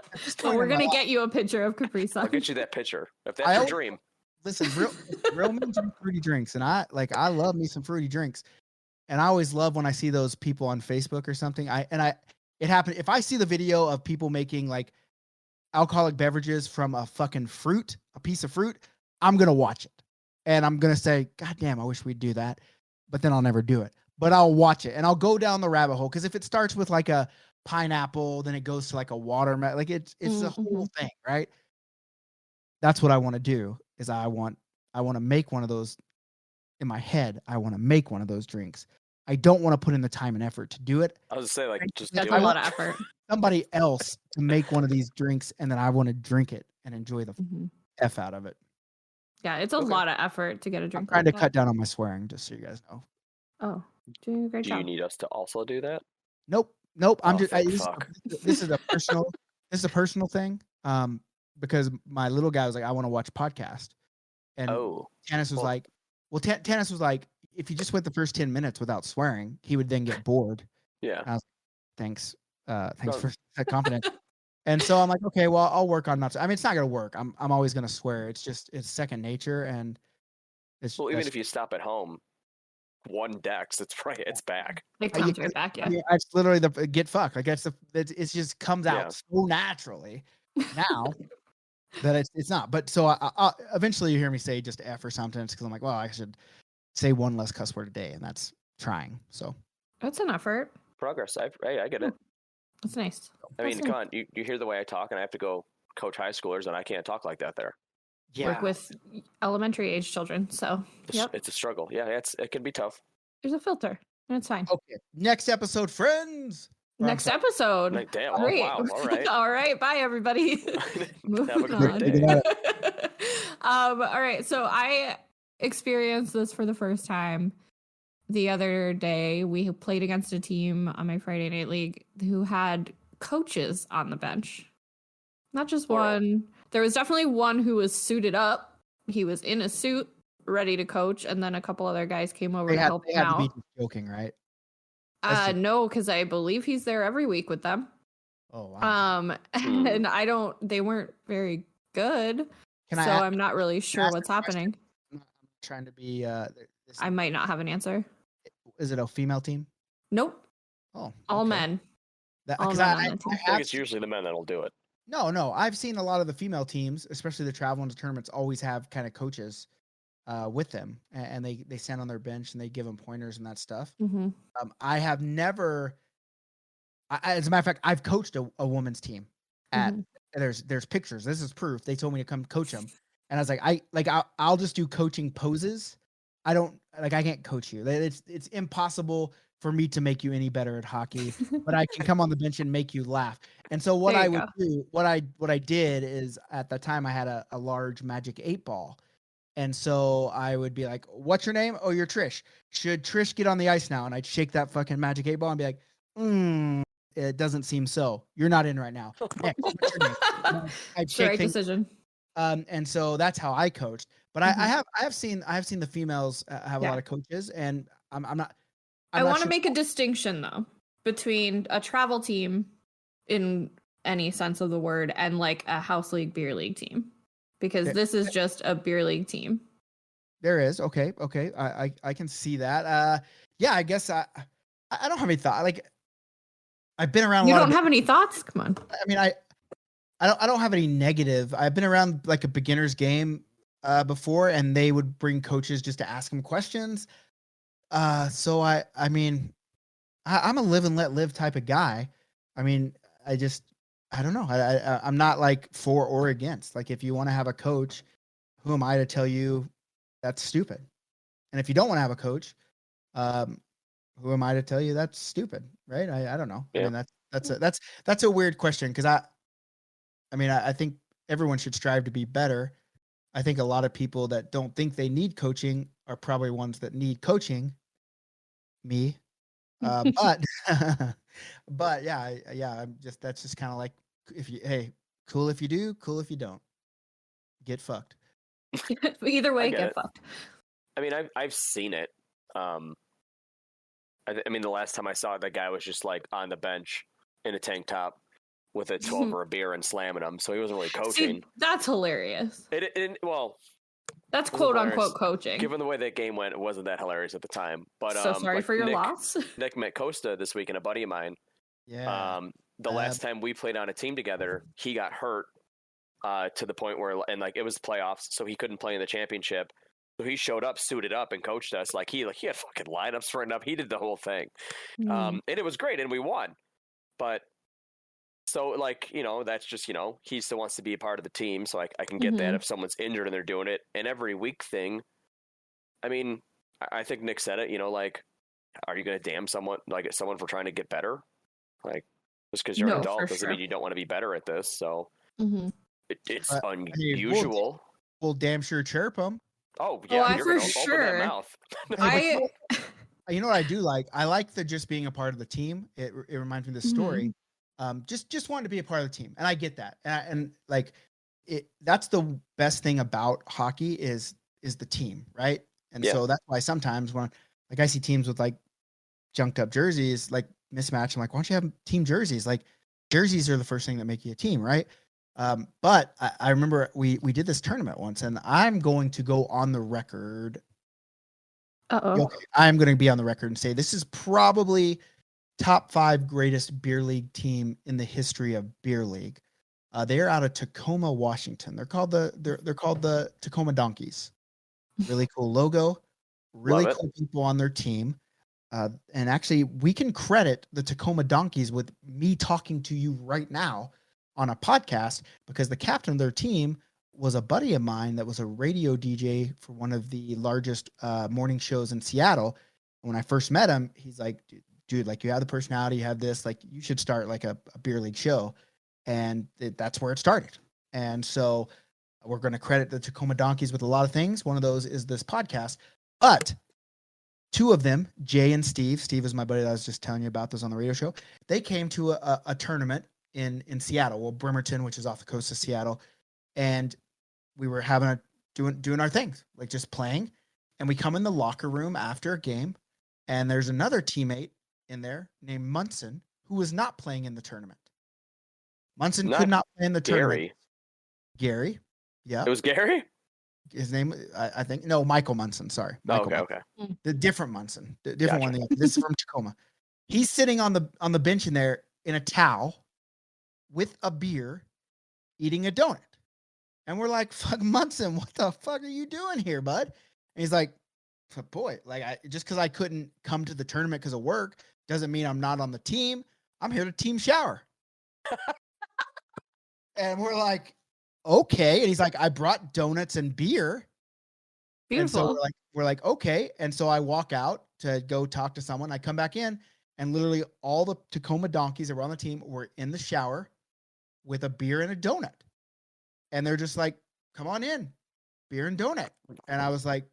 Speaker 4: well, we're gonna get you a picture of Capri Sun.
Speaker 5: I'll get you that picture if that's
Speaker 3: I
Speaker 5: your
Speaker 3: always-
Speaker 5: dream.
Speaker 3: Listen, real men drink fruity drinks, and I love me some fruity drinks, and I always love when I see those people on Facebook or something. It happened. If I see the video of people making like alcoholic beverages from a fucking fruit, a piece of fruit, I'm going to watch it. And I'm going to say, God damn, I wish we'd do that. But then I'll never do it. But I'll watch it and I'll go down the rabbit hole. Because if it starts with like a pineapple, then it goes to like a watermelon. Like it's the whole thing, right? That's what I want to do is I want to make one of those in my head. I want to make one of those drinks. I don't want to put in the time and effort to do it.
Speaker 5: I was gonna say, like, just
Speaker 4: That's
Speaker 5: do
Speaker 4: a
Speaker 5: it.
Speaker 4: lot of effort.
Speaker 3: Somebody else to make one of these drinks, and then I want to drink it and enjoy the F out of it.
Speaker 4: Yeah, it's a lot of effort to get a
Speaker 3: I'm
Speaker 4: drink.
Speaker 3: trying to cut down on my swearing, just so you guys know.
Speaker 4: Oh, doing a great
Speaker 5: Do
Speaker 4: job.
Speaker 5: you need us to also do that?
Speaker 3: Nope. I'm just.
Speaker 5: Fuck.
Speaker 3: This is a personal. This is a personal thing. Because my little guy was like, I want to watch podcast, and Tannis was like, Tannis was like, if you just went the first 10 minutes without swearing, he would then get bored.
Speaker 5: Yeah.
Speaker 3: I was like, thanks for that confidence. And so I'm like, okay, well, I'll work on not. I mean, it's not gonna work. I'm always gonna swear. It's second nature, and it's.
Speaker 5: Well, even if you stop at home, one dex, it's back.
Speaker 4: It comes right back. Yeah.
Speaker 3: It's literally the get fucked. Like it just comes out so naturally now that it's not. But so I eventually you hear me say just F or something because I'm like, well, I should say one less cuss word a day, and that's trying. So
Speaker 4: that's an effort.
Speaker 5: Progress. I get it.
Speaker 4: That's nice.
Speaker 5: I mean, come on, you hear the way I talk, and I have to go coach high schoolers, and I can't talk like that there.
Speaker 3: Yeah.
Speaker 4: Work with elementary age children, so
Speaker 5: it's a struggle. Yeah, it can be tough.
Speaker 4: There's a filter, and it's fine.
Speaker 3: Okay, next episode, friends.
Speaker 4: Next episode.
Speaker 5: Like, damn. Oh, wow. All right.
Speaker 4: All right. Bye, everybody.
Speaker 5: Have a great day.
Speaker 4: All right. So I experienced this for the first time the other day. We played against a team on my Friday Night League who had coaches on the bench. Not just one. There was definitely one who was suited up. He was in a suit, ready to coach, and then a couple other guys came over to help him out.
Speaker 3: To be joking, right?
Speaker 4: No, because I believe he's there every week with them.
Speaker 3: Oh wow.
Speaker 4: And they weren't very good. I'm not really sure what's happening.
Speaker 3: I'm trying to be
Speaker 4: I might not have an answer.
Speaker 3: Is it a female team?
Speaker 4: Nope.
Speaker 3: Oh. Okay.
Speaker 4: All men.
Speaker 5: I think it's usually the men that'll do it.
Speaker 3: No. I've seen a lot of the female teams, especially the travel into tournaments, always have kind of coaches with them, and they stand on their bench and they give them pointers and that stuff. I have never, as a matter of fact, I've coached a women's team at there's pictures. This is proof. They told me to come coach them, and I was like, I'll just do coaching poses. I can't coach you. It's impossible for me to make you any better at hockey, but I can come on the bench and make you laugh. And so what I would do, what I did is at the time I had a large Magic 8 ball. And so I would be like, what's your name? Oh, you're Trish. Should Trish get on the ice now? And I'd shake that fucking Magic 8 ball and be like, it doesn't seem so. You're not in right now. Next, what's your name? I'd shake things.
Speaker 4: Decision.
Speaker 3: And so that's how I coached. But I have seen the females have a lot of coaches, and I'm not.
Speaker 4: I want to make a distinction though between a travel team in any sense of the word and like a house league beer league team. Because this is just a beer league team.
Speaker 3: There is. Okay. I can see that. Yeah, I guess I don't have any thought. Like, I've been around.
Speaker 4: You don't have any thoughts? Come on.
Speaker 3: I mean, I don't have any negative. I've been around like a beginner's game before, and they would bring coaches just to ask them questions. So I mean, I'm a live and let live type of guy. I mean, I don't know. I'm not like for or against. Like, if you want to have a coach, who am I to tell you that's stupid? And if you don't want to have a coach, who am I to tell you that's stupid? Right? I don't know. Yeah. I mean, that's a weird question because I think everyone should strive to be better. I think a lot of people that don't think they need coaching are probably ones that need coaching. Me. But yeah, that's just kind of like, cool if you do, cool if you don't. Get fucked.
Speaker 4: Either way, get fucked.
Speaker 5: I mean, I've seen it. I mean, the last time I saw it, that guy was just like on the bench in a tank top with a 12 or a beer and slamming them, so he wasn't really coaching.
Speaker 4: See, that's hilarious.
Speaker 5: Well,
Speaker 4: that's quote unquote coaching.
Speaker 5: Given the way that game went, it wasn't that hilarious at the time. But
Speaker 4: so sorry for your loss.
Speaker 5: Nick met Costa this week, and a buddy of mine
Speaker 3: Yeah.
Speaker 5: The last time we played on a team together, he got hurt to the point where, and like it was playoffs, so he couldn't play in the championship. So he showed up, suited up, and coached us. Like he had fucking lineups written up. He did the whole thing, and it was great, and we won. But so like that's just he still wants to be a part of the team, so I can get that if someone's injured and they're doing it. And every week thing, I mean, I think Nick said it. Like, are you going to damn someone for trying to get better? Like, just because you're an adult doesn't mean you don't want to be better at this. So it's unusual.
Speaker 3: We'll damn sure chirp them.
Speaker 5: Oh yeah, you're
Speaker 4: for
Speaker 5: gonna open that mouth.
Speaker 3: You know what I do like? I like the just being a part of the team. It reminds me of the story. Just wanted to be a part of the team, and I get that. And like it, that's the best thing about hockey is the team, right? And so that's why sometimes when like I see teams with like junked up jerseys, like mismatch, I'm like, why don't you have team jerseys? Like jerseys are the first thing that make you a team, right? But I remember we did this tournament once, and I'm going to go on the record. Okay, I'm going to be on the record and say this is probably top 5 greatest beer league team in the history of beer league. They're out of Tacoma, Washington. They're called the Tacoma Donkeys. Really cool logo. Really cool people on their team. And actually, we can credit the Tacoma Donkeys with me talking to you right now on a podcast because the captain of their team was a buddy of mine that was a radio DJ for one of the largest morning shows in Seattle. When I first met him, he's like, dude, like you have the personality, you have this, like you should start like a beer league show. And that's where it started. And so we're going to credit the Tacoma Donkeys with a lot of things. One of those is this podcast, but 2 of them, Jay and Steve is my buddy that I was just telling you about this on the radio show. They came to a tournament in Seattle, well, Bremerton, which is off the coast of Seattle. And we were doing our things, like just playing. And we come in the locker room after a game, and there's another teammate in there named Munson who was not playing in the tournament. Munson could not play in the tournament. Gary. Yeah.
Speaker 5: It was Gary?
Speaker 3: His name, I think. No, Michael Munson. Sorry. Michael
Speaker 5: okay.
Speaker 3: The different Munson. The different one. This is from Tacoma. He's sitting on the bench in there in a towel with a beer, eating a donut. And we're like, fuck, Munson, what the fuck are you doing here, bud? And he's like, boy, like just because I couldn't come to the tournament because of work doesn't mean I'm not on the team. I'm here to team shower. And we're like, okay. And he's like, I brought donuts and beer.
Speaker 4: Beautiful.
Speaker 3: And so we're like, okay. And so I walk out to go talk to someone. I come back in, and literally all the Tacoma Donkeys that were on the team were in the shower with a beer and a donut. And they're just like, come on in, beer and donut. And I was like,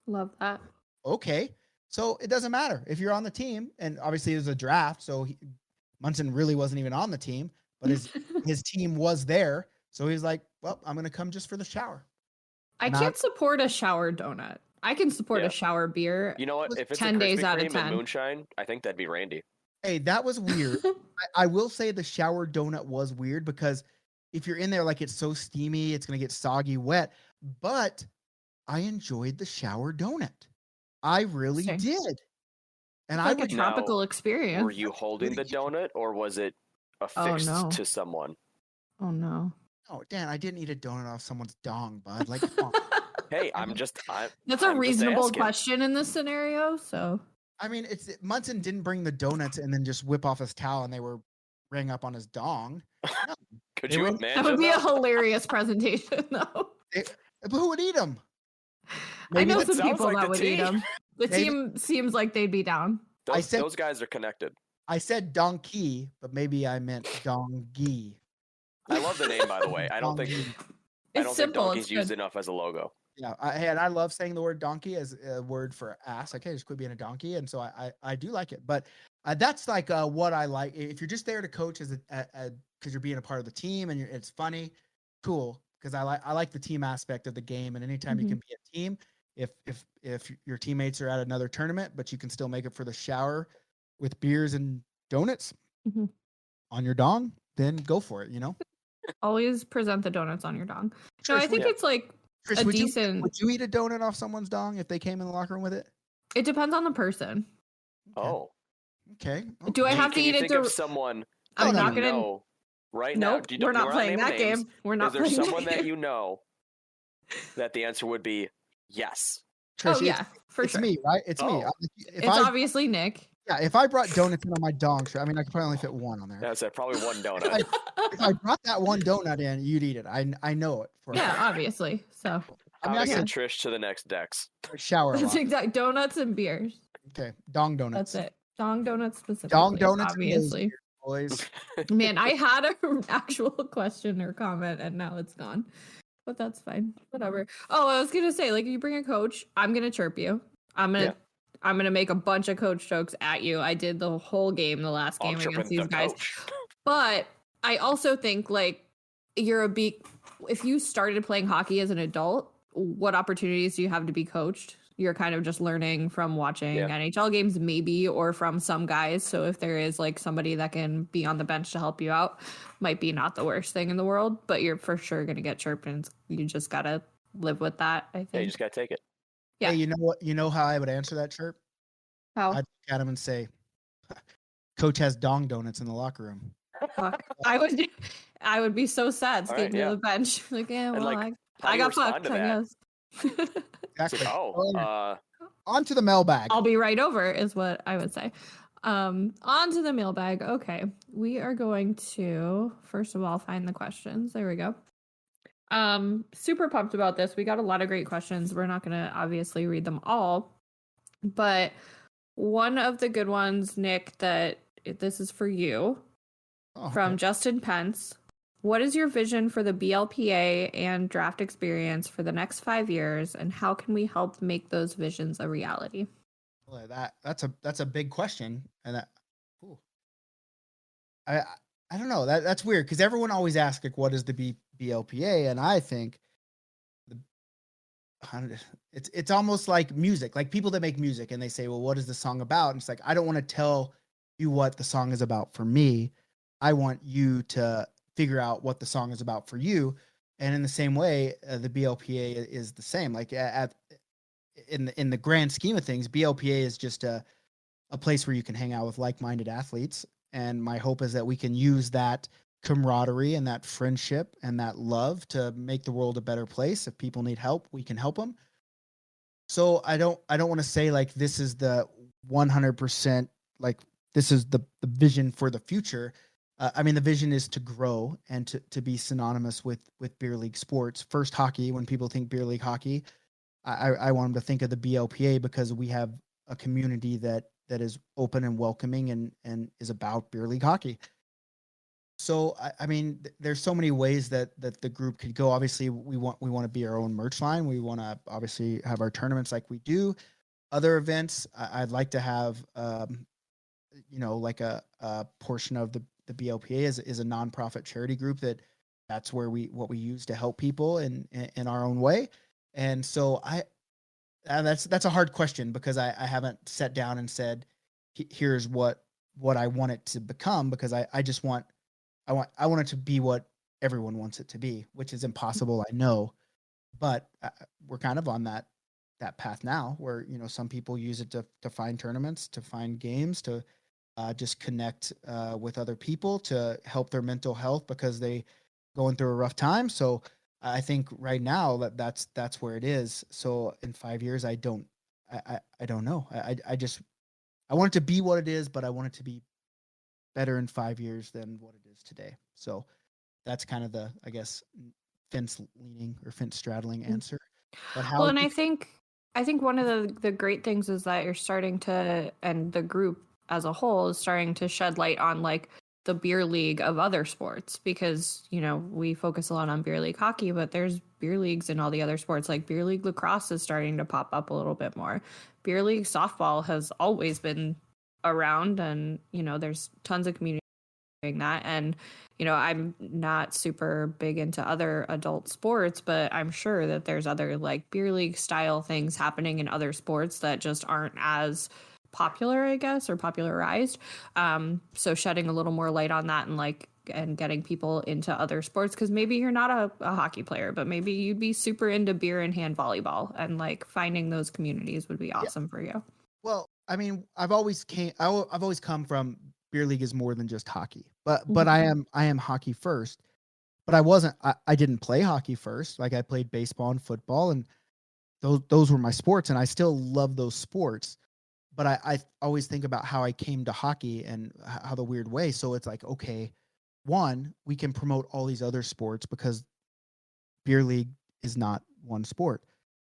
Speaker 4: love that.
Speaker 3: Okay. So it doesn't matter if you're on the team, and obviously it was a draft. So Munson really wasn't even on the team, but his team was there. So he's like, well, I'm going to come just for the shower.
Speaker 4: I can't support a shower donut. I can support a shower beer.
Speaker 5: You know what? If it's
Speaker 4: 10
Speaker 5: a
Speaker 4: days
Speaker 5: Krispy
Speaker 4: out of
Speaker 5: Kreme
Speaker 4: 10.
Speaker 5: and moonshine, I think that'd be Randy.
Speaker 3: Hey, that was weird. I will say the shower donut was weird because if you're in there, like it's so steamy, it's going to get soggy wet. But I enjoyed the shower donut. I really did. And
Speaker 4: it's like a tropical experience.
Speaker 5: Were you holding the donut, or was it affixed to someone?
Speaker 4: Oh no.
Speaker 3: Oh, Dan, I didn't eat a donut off someone's dong, bud. Like,
Speaker 5: hey,
Speaker 4: that's a reasonable question in this scenario. So,
Speaker 3: I mean, Munson didn't bring the donuts and then just whip off his towel and they were ring up on his dong. No.
Speaker 5: Could you imagine?
Speaker 4: That would be a hilarious presentation, though.
Speaker 3: But who would eat them?
Speaker 4: I know some people that would eat them. The team seems like they'd be down.
Speaker 5: Those guys are connected.
Speaker 3: I said donkey, but maybe I meant dongi.
Speaker 5: I love the name, by the way. I don't think donkey's used enough as a logo.
Speaker 3: Yeah, I love saying the word donkey as a word for ass. Like, hey, just quit being a donkey, and so I do like it. But that's like what I like. If you're just there to coach as because you're being a part of the team and it's funny, cool. Because I like the team aspect of the game, and anytime you can be a team, if your teammates are at another tournament, but you can still make it for the shower with beers and donuts on your dong, then go for it. You know.
Speaker 4: Always present the donuts on your dong.
Speaker 3: Trish,
Speaker 4: no, I think it's like
Speaker 3: Trish,
Speaker 4: would you
Speaker 3: eat a donut off someone's dong if they came in the locker room with it?
Speaker 4: It depends on the person.
Speaker 5: Oh.
Speaker 3: Okay.
Speaker 4: Do I
Speaker 3: okay.
Speaker 4: have to
Speaker 5: Can you
Speaker 4: eat it?
Speaker 5: think of someone
Speaker 4: I'm
Speaker 5: that
Speaker 4: not
Speaker 5: you
Speaker 4: gonna.
Speaker 5: know right now?
Speaker 4: Nope, we're not playing that game. We're not
Speaker 5: Is there
Speaker 4: playing that
Speaker 5: someone that
Speaker 4: game.
Speaker 5: you know that the answer would be yes?
Speaker 3: Trish,
Speaker 4: Oh yeah, for
Speaker 3: it's
Speaker 4: sure.
Speaker 3: me, right? It's me.
Speaker 5: Oh.
Speaker 3: If
Speaker 4: It's
Speaker 3: I
Speaker 4: obviously Nick.
Speaker 3: if I brought donuts in on my dong shirt, I mean, I could probably only fit one on there.
Speaker 5: That's probably one
Speaker 3: If
Speaker 5: donut.
Speaker 3: I brought that one donut in, you'd eat it. I know it for a
Speaker 4: Yeah,
Speaker 3: fact.
Speaker 4: obviously. So
Speaker 3: I mean,
Speaker 5: How
Speaker 3: I
Speaker 5: to
Speaker 3: can
Speaker 5: get Trish to the next Dex.
Speaker 3: shower a
Speaker 4: that's
Speaker 3: lot.
Speaker 4: exact donuts and beers.
Speaker 3: Okay, dong donuts.
Speaker 4: That's it. Dong donuts specifically.
Speaker 3: Dong donuts,
Speaker 4: obviously.
Speaker 3: boys.
Speaker 4: Man, I had an actual question or comment and now it's gone. But that's fine. Whatever. Oh, I was gonna say, like, if you bring a coach, I'm gonna chirp you. I'm gonna make a bunch of coach jokes at you. I did the whole game, the last game against these guys.
Speaker 5: Coach.
Speaker 4: But I also think like if you started playing hockey as an adult, what opportunities do you have to be coached? You're kind of just learning from watching NHL games, maybe, or from some guys. So if there is like somebody that can be on the bench to help you out, might be not the worst thing in the world, but you're for sure going to get chirped and you just got to live with that, I think.
Speaker 5: Yeah, you just got to take it.
Speaker 4: Yeah.
Speaker 3: Hey, you know what? You know how I would answer that chirp?
Speaker 4: How?
Speaker 3: I'd look at him and say, Coach has dong donuts in the locker room.
Speaker 4: Fuck. I would be so sad skating to the bench. Like, yeah, well,
Speaker 5: like,
Speaker 4: I got fucked, I guess.
Speaker 3: Exactly.
Speaker 5: Like,
Speaker 3: on to the mailbag.
Speaker 4: I'll be right over is what I would say. On to the mailbag. Okay. We are going to first of all find the questions. There we go. Super pumped about this. We got a lot of great questions. We're not gonna obviously read them all, but one of the good ones, Nick, that this is for you from Justin Pence. What is your vision for the BLPA and draft experience for the next 5 years, and how can we help make those visions a reality?
Speaker 3: Well, that's a big question, and I don't know. That's weird because everyone always asks like, what is the BLPA, and I think it's almost like music, like people that make music and they say, well, what is the song about? And it's like, I don't want to tell you what the song is about for me. I want you to figure out what the song is about for you. And in the same way, the BLPA is the same. Like in the grand scheme of things, BLPA is just a place where you can hang out with like-minded athletes. And my hope is that we can use that camaraderie and that friendship and that love to make the world a better place. If people need help, we can help them. So I don't want to say like this is the 100%, like this is the vision for the future. I mean, the vision is to grow and to be synonymous with beer league sports. First hockey, when people think beer league hockey, I want them to think of the BLPA because we have a community that is open and welcoming and is about beer league hockey. So, I mean, there's so many ways that the group could go. Obviously, we want to be our own merch line. We want to obviously have our tournaments like we do. Other events, I'd like to have, like a portion of the BLPA is a nonprofit charity group that's where what we use to help people in our own way. And so that's a hard question because I haven't sat down and said, here's what I want it to become, because I want it to be what everyone wants it to be, which is impossible. I know, but we're kind of on that path now where, some people use it to find tournaments, to find games, to just connect with other people, to help their mental health because they going through a rough time. So I think right now that's where it is. So in 5 years, I don't know. I want it to be what it is, but I want it to be better in 5 years than what it is today. So that's kind of the, I guess, fence leaning or fence straddling answer. But how?
Speaker 4: Well, and I think one of the great things is that you're starting to, and the group as a whole is starting to shed light on like the beer league of other sports, because we focus a lot on beer league hockey, but there's beer leagues in all the other sports. Like beer league lacrosse is starting to pop up a little bit more. Beer league softball has always been around, and there's tons of community doing that. And I'm not super big into other adult sports, but I'm sure that there's other like beer league style things happening in other sports that just aren't as popular, I guess, or popularized. So shedding a little more light on that and getting people into other sports, because maybe you're not a hockey player, but maybe you'd be super into beer and hand volleyball, and like finding those communities would be awesome for you.
Speaker 3: Well, I mean, I've always come from beer league is more than just hockey, but I am hockey first. But I didn't play hockey first. Like I played baseball and football, and those were my sports, and I still love those sports. But I always think about how I came to hockey and how the weird way. So it's like, okay, one, we can promote all these other sports because beer league is not one sport.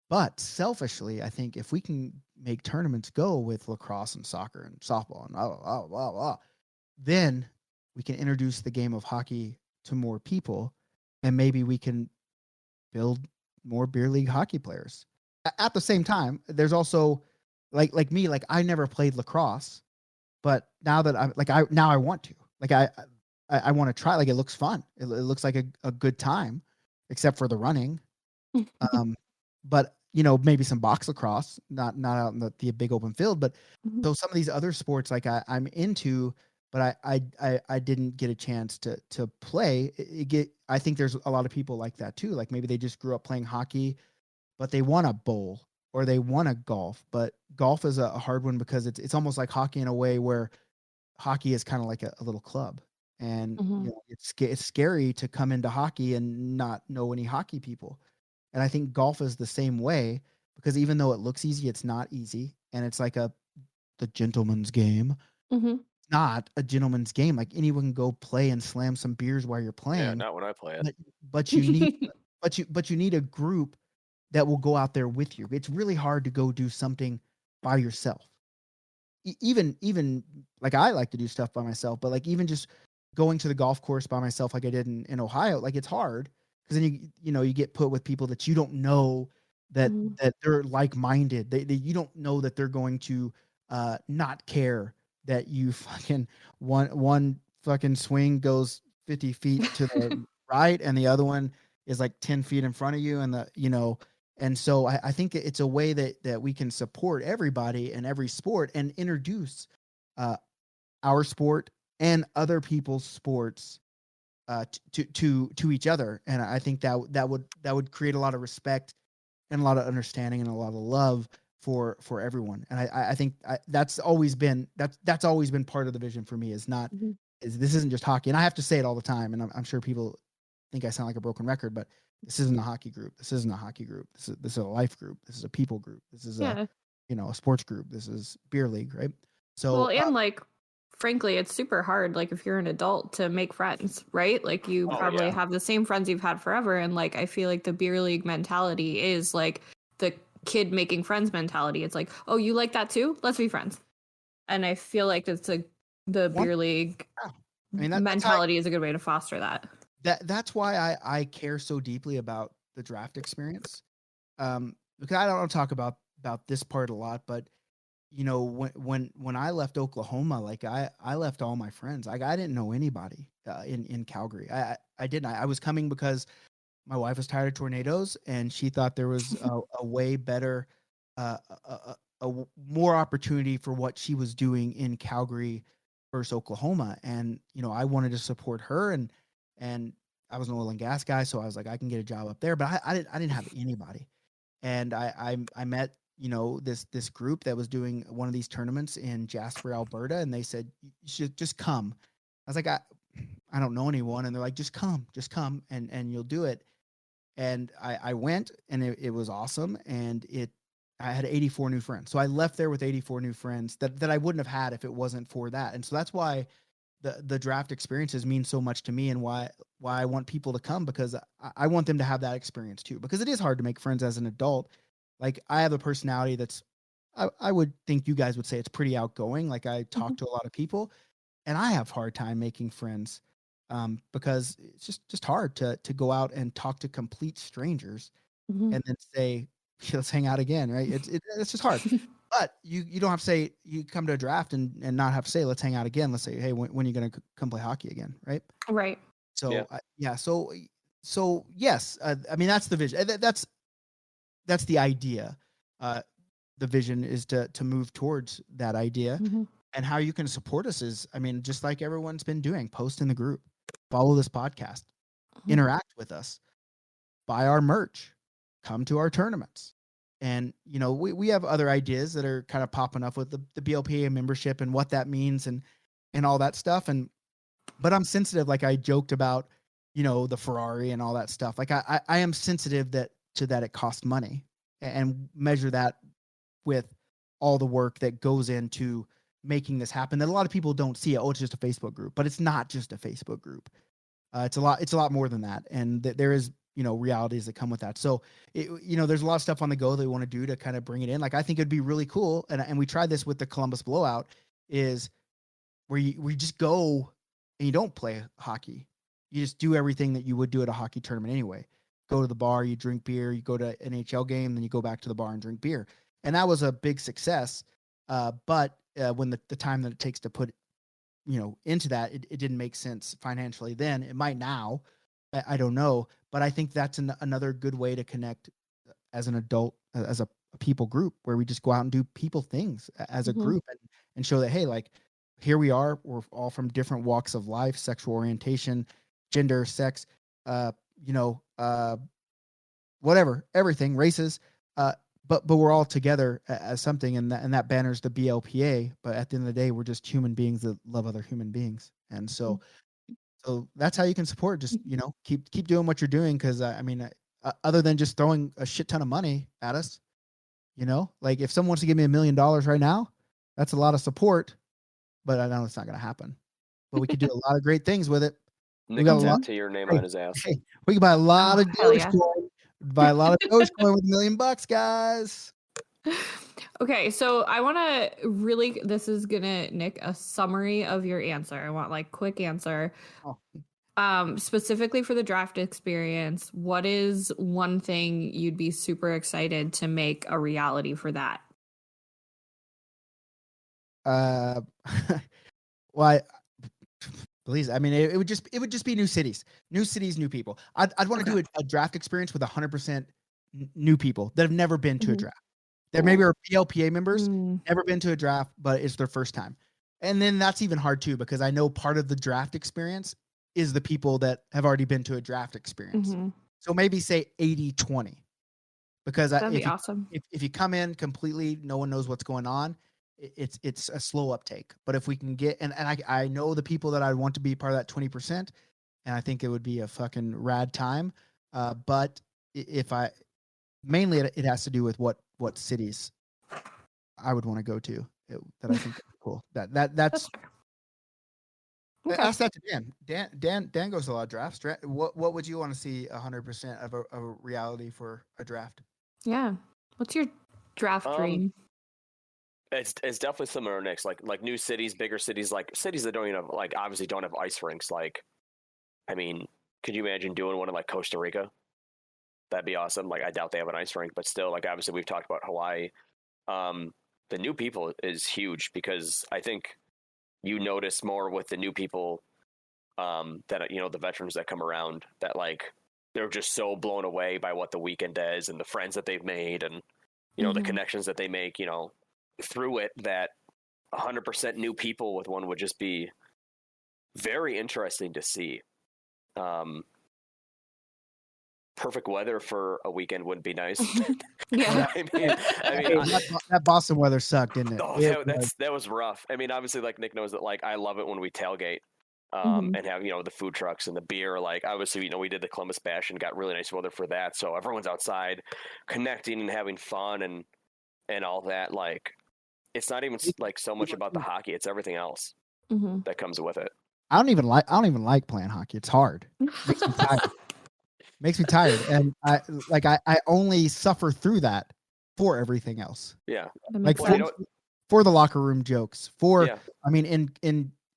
Speaker 3: But selfishly, I think if we can make tournaments go with lacrosse and soccer and softball and then we can introduce the game of hockey to more people, and maybe we can build more beer league hockey players. At the same time, there's also like me, like I never played lacrosse, but now that I want to. Like I want to try. Like it looks fun. It looks like a good time, except for the running. But maybe some box lacrosse, not out in the big open field. But so some of these other sports, like I'm into, but I didn't get a chance to play. I think there's a lot of people like that too. Like maybe they just grew up playing hockey, but they want to bowl or they want to golf. But golf is a hard one because it's almost like hockey in a way where hockey is kind of like a little club. And it's scary to come into hockey and not know any hockey people. And I think golf is the same way because even though it looks easy, it's not easy. And it's like the gentleman's game. It's not a gentleman's game. Like anyone can go play and slam some beers while you're playing.
Speaker 5: Yeah, not when I play it.
Speaker 3: But you need but you need a group that will go out there with you. It's really hard to go do something by yourself. Even like I like to do stuff by myself, but like even just going to the golf course by myself, like I did in Ohio, like it's hard because then you get put with people that you don't know that they're like-minded. You don't know that they're going to not care that you fucking one fucking swing goes 50 feet to the right and the other one is like 10 feet in front of you, and so I think it's a way that we can support everybody in every sport and introduce our sport and other people's sports to each other. And I think that would create a lot of respect and a lot of understanding and a lot of love for everyone. And I think that's always been part of the vision for me is this isn't just hockey. And I have to say it all the time. And I'm sure people think I sound like a broken record, but this isn't a hockey group. This isn't a hockey group. This is a life group. This is a people group. This is a sports group. This is beer league, right? So
Speaker 4: and frankly, it's super hard. Like if you're an adult to make friends, right? Like you probably have the same friends you've had forever. And like I feel like the beer league mentality is like the kid making friends mentality. It's like, oh, you like that too? Let's be friends. And I feel like it's the beer league mentality is a good way to foster that.
Speaker 3: That's why I care so deeply about the draft experience. Because I don't talk about this part a lot, but when I left Oklahoma, like I left all my friends. Like I didn't know anybody in Calgary. I didn't. I was coming because my wife was tired of tornadoes and she thought there was a way better, a more opportunity for what she was doing in Calgary versus Oklahoma. And I wanted to support her and I was an oil and gas guy, so I was like, I can get a job up there, but I didn't have anybody. And I met this group that was doing one of these tournaments in Jasper, Alberta, and they said you should just come. I was like, I don't know anyone, and they're like, just come, and you'll do it. And I went, and it was awesome, and I had 84 new friends. So I left there with 84 new friends that I wouldn't have had if it wasn't for that. And so that's why the draft experiences mean so much to me, and why I want people to come, because I want them to have that experience too, because it is hard to make friends as an adult. Like I have a personality that's, I would think you guys would say it's pretty outgoing. Like I talk to a lot of people and I have hard time making friends because it's just hard to go out and talk to complete strangers and then say, let's hang out again. Right. It's just hard. But you don't have to say, you come to a draft and not have to say, let's hang out again. Let's say, hey, when are you going to come play hockey again? Right.
Speaker 4: Right.
Speaker 3: So, so yes, I mean, that's the vision. That's the idea. The vision is to move towards that idea. And how you can support us is, I mean, just like everyone's been doing, post in the group, follow this podcast, interact with us, buy our merch, come to our tournaments. And, you know, we have other ideas that are kind of popping up with the BLPA membership and what that means and all that stuff. But I'm sensitive, like I joked about, you know, the Ferrari and all that stuff. Like I am sensitive that it costs money, and measure that with all the work that goes into making this happen that a lot of people don't see. Oh, it's just a Facebook group, but it's not just a Facebook group. It's a lot more than that. And there is, you know, realities that come with that. So, you know, there's a lot of stuff on the go that we want to do to kind of bring it in. Like, I think it'd be really cool. And we tried this with the Columbus Blowout, is where you just go and you don't play hockey. You just do everything that you would do at a hockey tournament anyway. Go to the bar, you drink beer, you go to an NHL game, then you go back to the bar and drink beer. And that was a big success. But when the time that it takes to put, you know, into that, it didn't make sense financially then. It might now. I don't know. But I think that's another good way to connect as an adult, as a people group, where we just go out and do people things as a group and show that, hey, like, here we are. We're all from different walks of life, sexual orientation, gender, sex, you know, whatever, everything, races, but we're all together as something, and that banner's the BLPA. But at the end of the day, we're just human beings that love other human beings, and so that's how you can support. Just, you know, keep doing what you're doing, because I mean, other than just throwing a shit ton of money at us, you know, like if someone wants to give me $1 million right now, that's a lot of support, but I know it's not going to happen. But we could do a lot of great things with it.
Speaker 5: Nick can tattoo your name on his ass.
Speaker 3: Hey, we can buy a lot of
Speaker 4: yeah.
Speaker 3: Dogecoin. Buy a lot of Dogecoin with $1 million, guys.
Speaker 4: Okay, so I want to really, this is gonna, Nick, a summary of your answer. I want like quick answer. Specifically for the draft experience, what is one thing you'd be super excited to make a reality for that?
Speaker 3: Well, please. I mean, it would just be new cities, new people. I'd want to do a draft experience with 100% new people that have never been to a draft. There maybe are BLPA members, never been to a draft, but it's their first time. And then that's even hard too, because I know part of the draft experience is the people that have already been to a draft experience. So maybe say 80-20, because
Speaker 4: that'd be awesome.
Speaker 3: If you come in completely, no one knows what's going on, it's a slow uptake. But if we can get, and I know the people that I want to be part of that 20%, and I think it would be a fucking rad time. But if mainly it has to do with what cities I would want to go to that I think are cool. That's
Speaker 4: okay.
Speaker 3: Ask that to Dan. Dan goes to a lot of drafts. What would you want to see 100% of a reality for a draft?
Speaker 4: Yeah. What's your draft dream?
Speaker 5: It's definitely similar to Nick's, like new cities, bigger cities, like cities that don't even have, like, obviously don't have ice rinks. Like, I mean, could you imagine doing one in like Costa Rica? That'd be awesome. Like, I doubt they have an ice rink, but still, like, obviously we've talked about Hawaii. The new people is huge, because I think you notice more with the new people, that, you know, the veterans that come around, that like they're just so blown away by what the weekend is and the friends that they've made, and, you know, the connections that they make, you know, through it, that 100% new people with one would just be very interesting to see. Perfect weather for a weekend would be nice.
Speaker 4: Yeah.
Speaker 5: I mean,
Speaker 3: that Boston weather sucked, didn't it?
Speaker 5: Oh, that was rough. I mean, obviously, like, Nick knows that, like, I love it when we tailgate, and have, you know, the food trucks and the beer. Like, obviously, you know, we did the Columbus Bash and got really nice weather for that, so everyone's outside connecting and having fun and all that. Like, it's not even like so much about the hockey; it's everything else that comes with it.
Speaker 3: I don't even like playing hockey. It's hard. Makes me tired. And I only suffer through that for everything else.
Speaker 5: Yeah.
Speaker 3: Like, for the locker room jokes, I mean,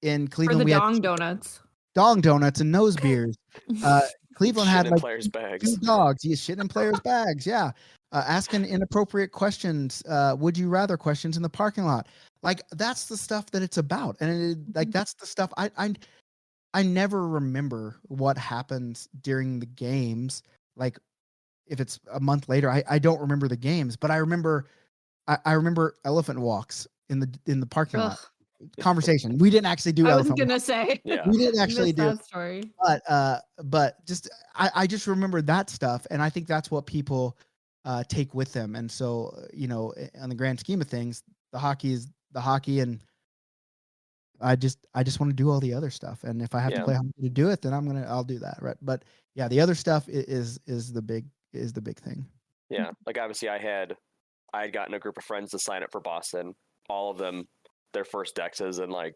Speaker 3: in Cleveland,
Speaker 4: we had
Speaker 3: dong donuts and nose beers. Cleveland had like
Speaker 5: players' bags.
Speaker 3: 2 dogs. You shit in players' bags. Yeah. Asking inappropriate questions, would you rather questions in the parking lot. Like, that's the stuff that it's about. And that's the stuff I never remember what happens during the games. Like, if it's a month later, I don't remember the games, but I remember elephant walks in the parking lot. Conversation. We didn't actually do.
Speaker 4: I was gonna say.
Speaker 5: Yeah.
Speaker 3: We didn't actually do
Speaker 4: that story.
Speaker 3: But just I just remember that stuff, and I think that's what people take with them. And so, on the grand scheme of things, the hockey is the hockey, and I just want to do all the other stuff. And if I have to play hockey to do it, then I'll do that. Right. But yeah, the other stuff is the big thing.
Speaker 5: Yeah. Like obviously I had gotten a group of friends to sign up for Boston, all of them, their first dexes. And like,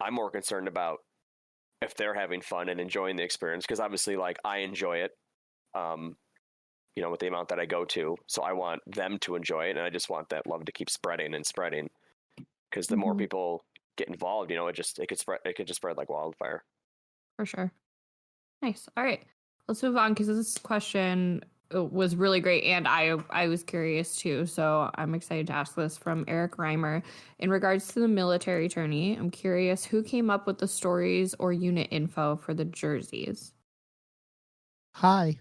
Speaker 5: I'm more concerned about if they're having fun and enjoying the experience. Cause obviously like I enjoy it, with the amount that I go to. So I want them to enjoy it. And I just want that love to keep spreading. Because the more people get involved, it could just spread like wildfire.
Speaker 4: For sure. Nice. All right, let's move on because this question was really great, and I was curious too. So I'm excited to ask this from Eric Reimer. In regards to the military tourney, I'm curious who came up with the stories or unit info for the jerseys.
Speaker 3: Hi.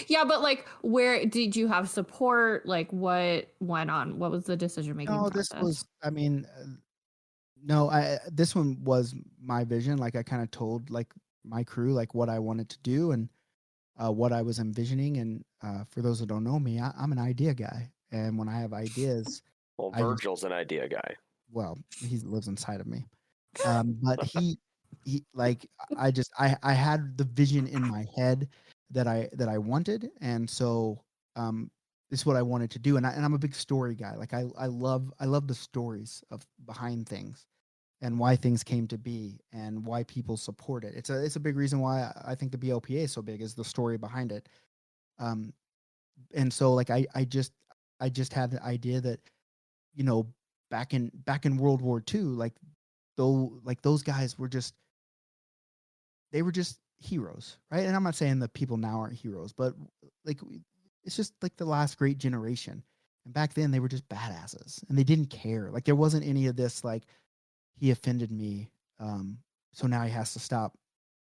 Speaker 4: Yeah, but like, where did you have support? Like, what went on? What was the decision making process?
Speaker 3: This was, this one was my vision. Like I kind of told like my crew like what I wanted to do and what I was envisioning. And for those who don't know me, I'm an idea guy. And when I have ideas,
Speaker 5: well, Virgil's an idea guy.
Speaker 3: Well, he lives inside of me. But he like I had the vision in my head that I wanted, and so this is what I wanted to do. And I'm a big story guy. Like I love the stories of behind things and why things came to be and why people support it. It's a big reason why I think the BLPA is so big, is the story behind it. And so like I just had the idea that, back in World War II, like those guys were just heroes, right? And I'm not saying that people now aren't heroes, but like it's just like the last great generation. And back then they were just badasses and they didn't care. Like there wasn't any of this like he offended me, so now he has to stop.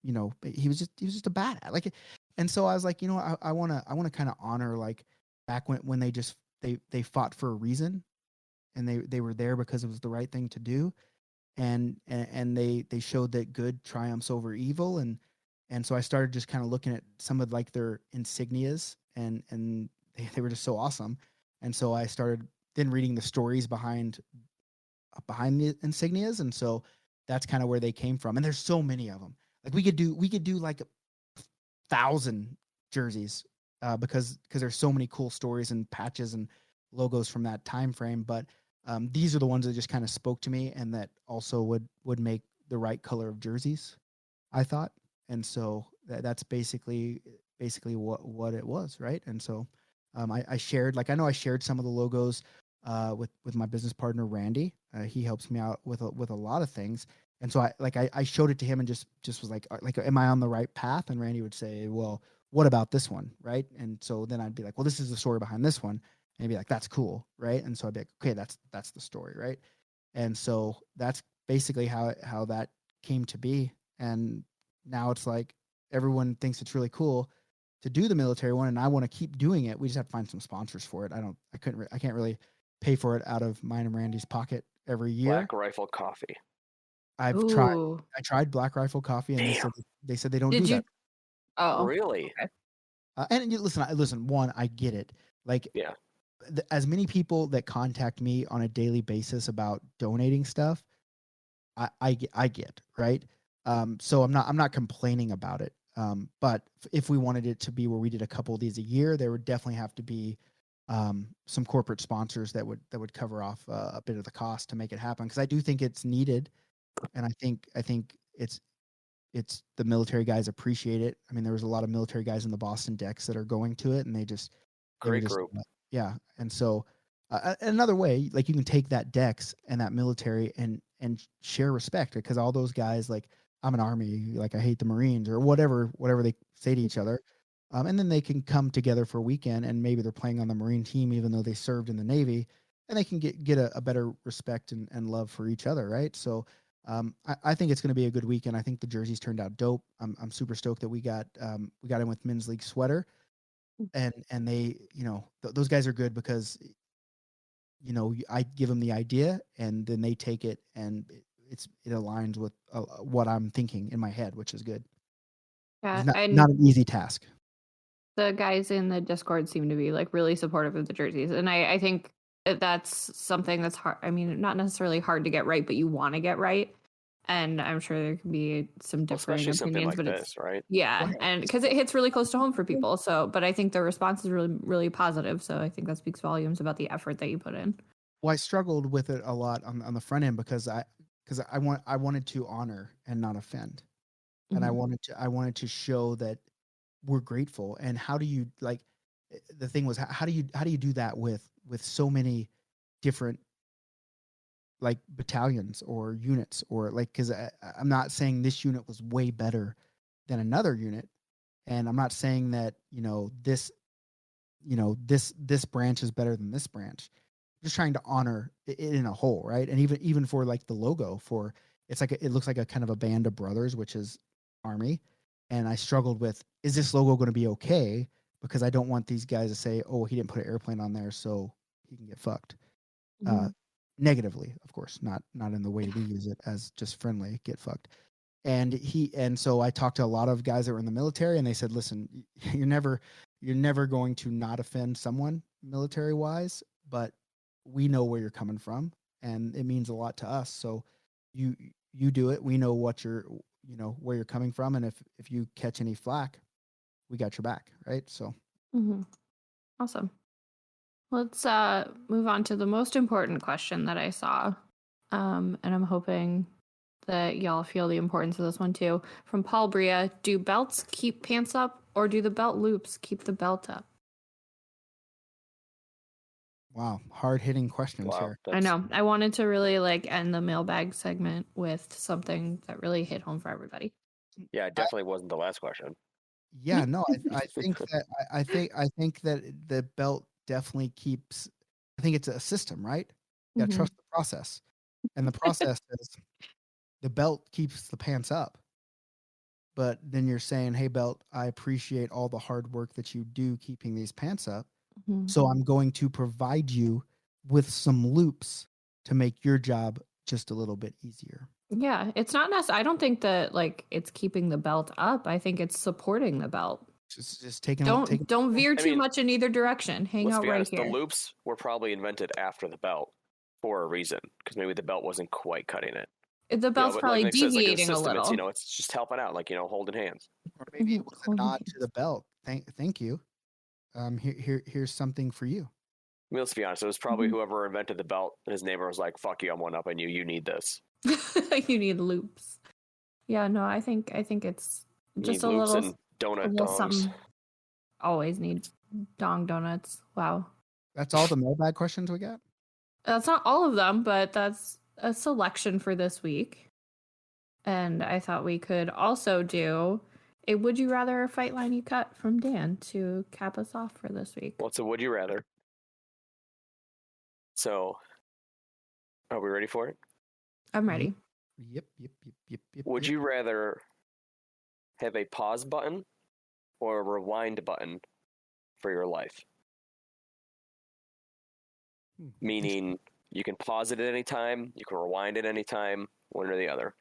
Speaker 3: He was just a badass. Like, and so I was like, I want to kind of honor like back when they fought for a reason, and they were there because it was the right thing to do, and they showed that good triumphs over evil, and so I started just kind of looking at some of like their insignias, and they were just so awesome, and so I started then reading the stories behind the insignias, and so that's kind of where they came from. And there's so many of them. Like we could do like 1,000 jerseys because there's so many cool stories and patches and logos from that time frame. But these are the ones that just kind of spoke to me, and that also would make the right color of jerseys, I thought. And so that's basically what it was, right? And so I shared, like, I know I shared some of the logos with my business partner Randy. He helps me out with a lot of things, and so I showed it to him and just was like, am I on the right path? And Randy would say, well, what about this one, right? And so then I'd be like, well, this is the story behind this one, and he'd be like, that's cool, right? And so I'd be like, okay, that's the story, right? And so that's basically how that came to be. And now it's like everyone thinks it's really cool to do the military one, and I want to keep doing it. We just have to find some sponsors for it. I can't really pay for it out of mine and Randy's pocket every year.
Speaker 5: Black Rifle Coffee.
Speaker 3: I tried Black Rifle Coffee, and they said they don't do that.
Speaker 4: Oh,
Speaker 5: really?
Speaker 4: Okay.
Speaker 3: And listen. One, I get it. Like,
Speaker 5: yeah,
Speaker 3: as many people that contact me on a daily basis about donating stuff, I get, right. So I'm not complaining about it. But if we wanted it to be where we did a couple of these a year, there would definitely have to be some corporate sponsors that would cover off a bit of the cost to make it happen, because I do think it's needed, and I think it's the military guys appreciate it. I mean, there was a lot of military guys in the Boston decks that are going to it, and they
Speaker 5: great group.
Speaker 3: Yeah, and so another way, like, you can take that dex and that military and share respect, because all those guys, like, I'm an Army, like I hate the Marines, or whatever they say to each other. And then they can come together for a weekend, and maybe they're playing on the Marine team, even though they served in the Navy, and they can get a better respect and love for each other, right? So I think it's going to be a good weekend. I think the jerseys turned out dope. I'm super stoked that we got in with Men's League sweater, and they, those guys are good because, I give them the idea, and then they take it, and it aligns with what I'm thinking in my head, which is good.
Speaker 4: Yeah,
Speaker 3: It's not an easy task.
Speaker 4: The guys in the Discord seem to be like really supportive of the jerseys, and I think that's something that's hard. I mean, not necessarily hard to get right, but you want to get right. And I'm sure there can be some differing
Speaker 5: especially something
Speaker 4: opinions,
Speaker 5: like
Speaker 4: but
Speaker 5: this, right?
Speaker 4: yeah,
Speaker 3: Right.
Speaker 4: and because it hits really close to home for people. So, but I think the response is really, really positive. So I think that speaks volumes about the effort that you put in.
Speaker 3: Well, I struggled with it a lot on the front end because I wanted to honor and not offend, and
Speaker 4: Mhm.
Speaker 3: I wanted to show that we're grateful. And how do you like? The thing was, how do you do that with so many different like battalions or units, or like, because I'm not saying this unit was way better than another unit, and I'm not saying that this branch is better than this branch. Just trying to honor it in a whole, right? And even for like the logo, for it's like it looks like a kind of a band of brothers, which is Army. And I struggled with, is this logo going to be okay? Because I don't want these guys to say, oh, he didn't put an airplane on there, so he can get fucked. Uh,
Speaker 4: Mhm.
Speaker 3: Negatively, of course, not in the way we use it as just friendly, get fucked. And so I talked to a lot of guys that were in the military, and they said, listen, you're never going to not offend someone military wise, but we know where you're coming from, and it means a lot to us. So you do it. We know what where you're coming from, and if you catch any flack, we got your back, right? So
Speaker 4: Mhm. Awesome. Let's move on to the most important question that I saw. And I'm hoping that y'all feel the importance of this one too. From Paul Bria, do belts keep pants up or do the belt loops keep the belt up?
Speaker 3: wow, hard hitting questions
Speaker 5: Wow,
Speaker 3: here.
Speaker 4: I know. I wanted to really like end the mailbag segment with something that really hit home for everybody.
Speaker 5: yeah, it definitely wasn't the last question.
Speaker 3: Yeah, no, I think that I think that the belt definitely keeps. I think it's a system, right? You gotta
Speaker 4: Mhm.
Speaker 3: trust the process, and the process is the belt keeps the pants up. But then you're saying, "Hey, belt, I appreciate all the hard work that you do keeping these pants up.
Speaker 4: Mhm.
Speaker 3: So I'm going to provide you with some loops to make your job just a little bit easier."
Speaker 4: Yeah, it's not necessarily. I don't think that like it's keeping the belt up. I think it's supporting the belt.
Speaker 3: Just taking
Speaker 4: Don't veer
Speaker 5: I
Speaker 4: too
Speaker 5: mean,
Speaker 4: much in either direction. Hang
Speaker 5: let's
Speaker 4: out
Speaker 5: be
Speaker 4: right
Speaker 5: honest, the
Speaker 4: here.
Speaker 5: loops were probably invented after the belt for a reason, because maybe the belt wasn't quite cutting it.
Speaker 4: The belt's
Speaker 5: But like
Speaker 4: probably
Speaker 5: Nick says, like in a
Speaker 4: deviating a
Speaker 5: system, it's
Speaker 4: little.
Speaker 5: it's just helping out, like holding hands.
Speaker 3: or maybe it was a
Speaker 4: Holding
Speaker 3: nod to
Speaker 4: hands.
Speaker 3: the belt. Thank you. Here's something for you.
Speaker 5: I mean, let's be honest, it was probably whoever invented the belt. His neighbor was like, "Fuck you, I'm one up on you. You need this.
Speaker 4: You need loops. Yeah, no, I think it's
Speaker 5: You
Speaker 4: just
Speaker 5: need
Speaker 4: a
Speaker 5: loops
Speaker 4: little
Speaker 5: and donut dongs."
Speaker 4: something. Always need donuts. Wow.
Speaker 3: That's all the mailbag questions we got.
Speaker 4: That's not all of them, but that's a selection for this week. And I thought we could also do a would you rather fight line you cut from Dan to cap us off for this week.
Speaker 5: Well, it's a would you rather. So, are we ready for it?
Speaker 4: I'm ready.
Speaker 3: Yep.
Speaker 5: Would
Speaker 3: Yep.
Speaker 5: you rather have a pause button or a rewind button for your life? Meaning you can pause it at any time, you can rewind at any time, one or the other.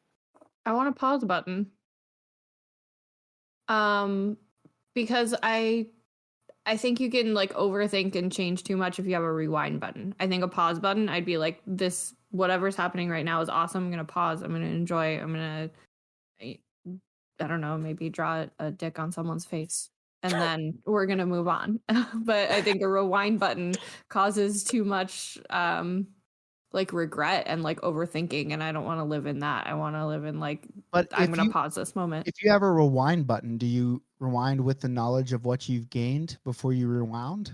Speaker 4: I want a pause button. Because I think you can like overthink and change too much if you have a rewind button. I think a pause button, I'd be like, this whatever's happening right now is awesome. I'm gonna pause. I'm gonna enjoy. I'm gonna, I don't know, maybe draw a dick on someone's face, and then we're gonna move on. But I think a rewind button causes too much like regret and like overthinking, and I don't want to live in that. I want to live in like,
Speaker 3: But
Speaker 4: I'm gonna pause this moment.
Speaker 3: if you have a rewind button, do you rewind with the knowledge of what you've gained before you rewound?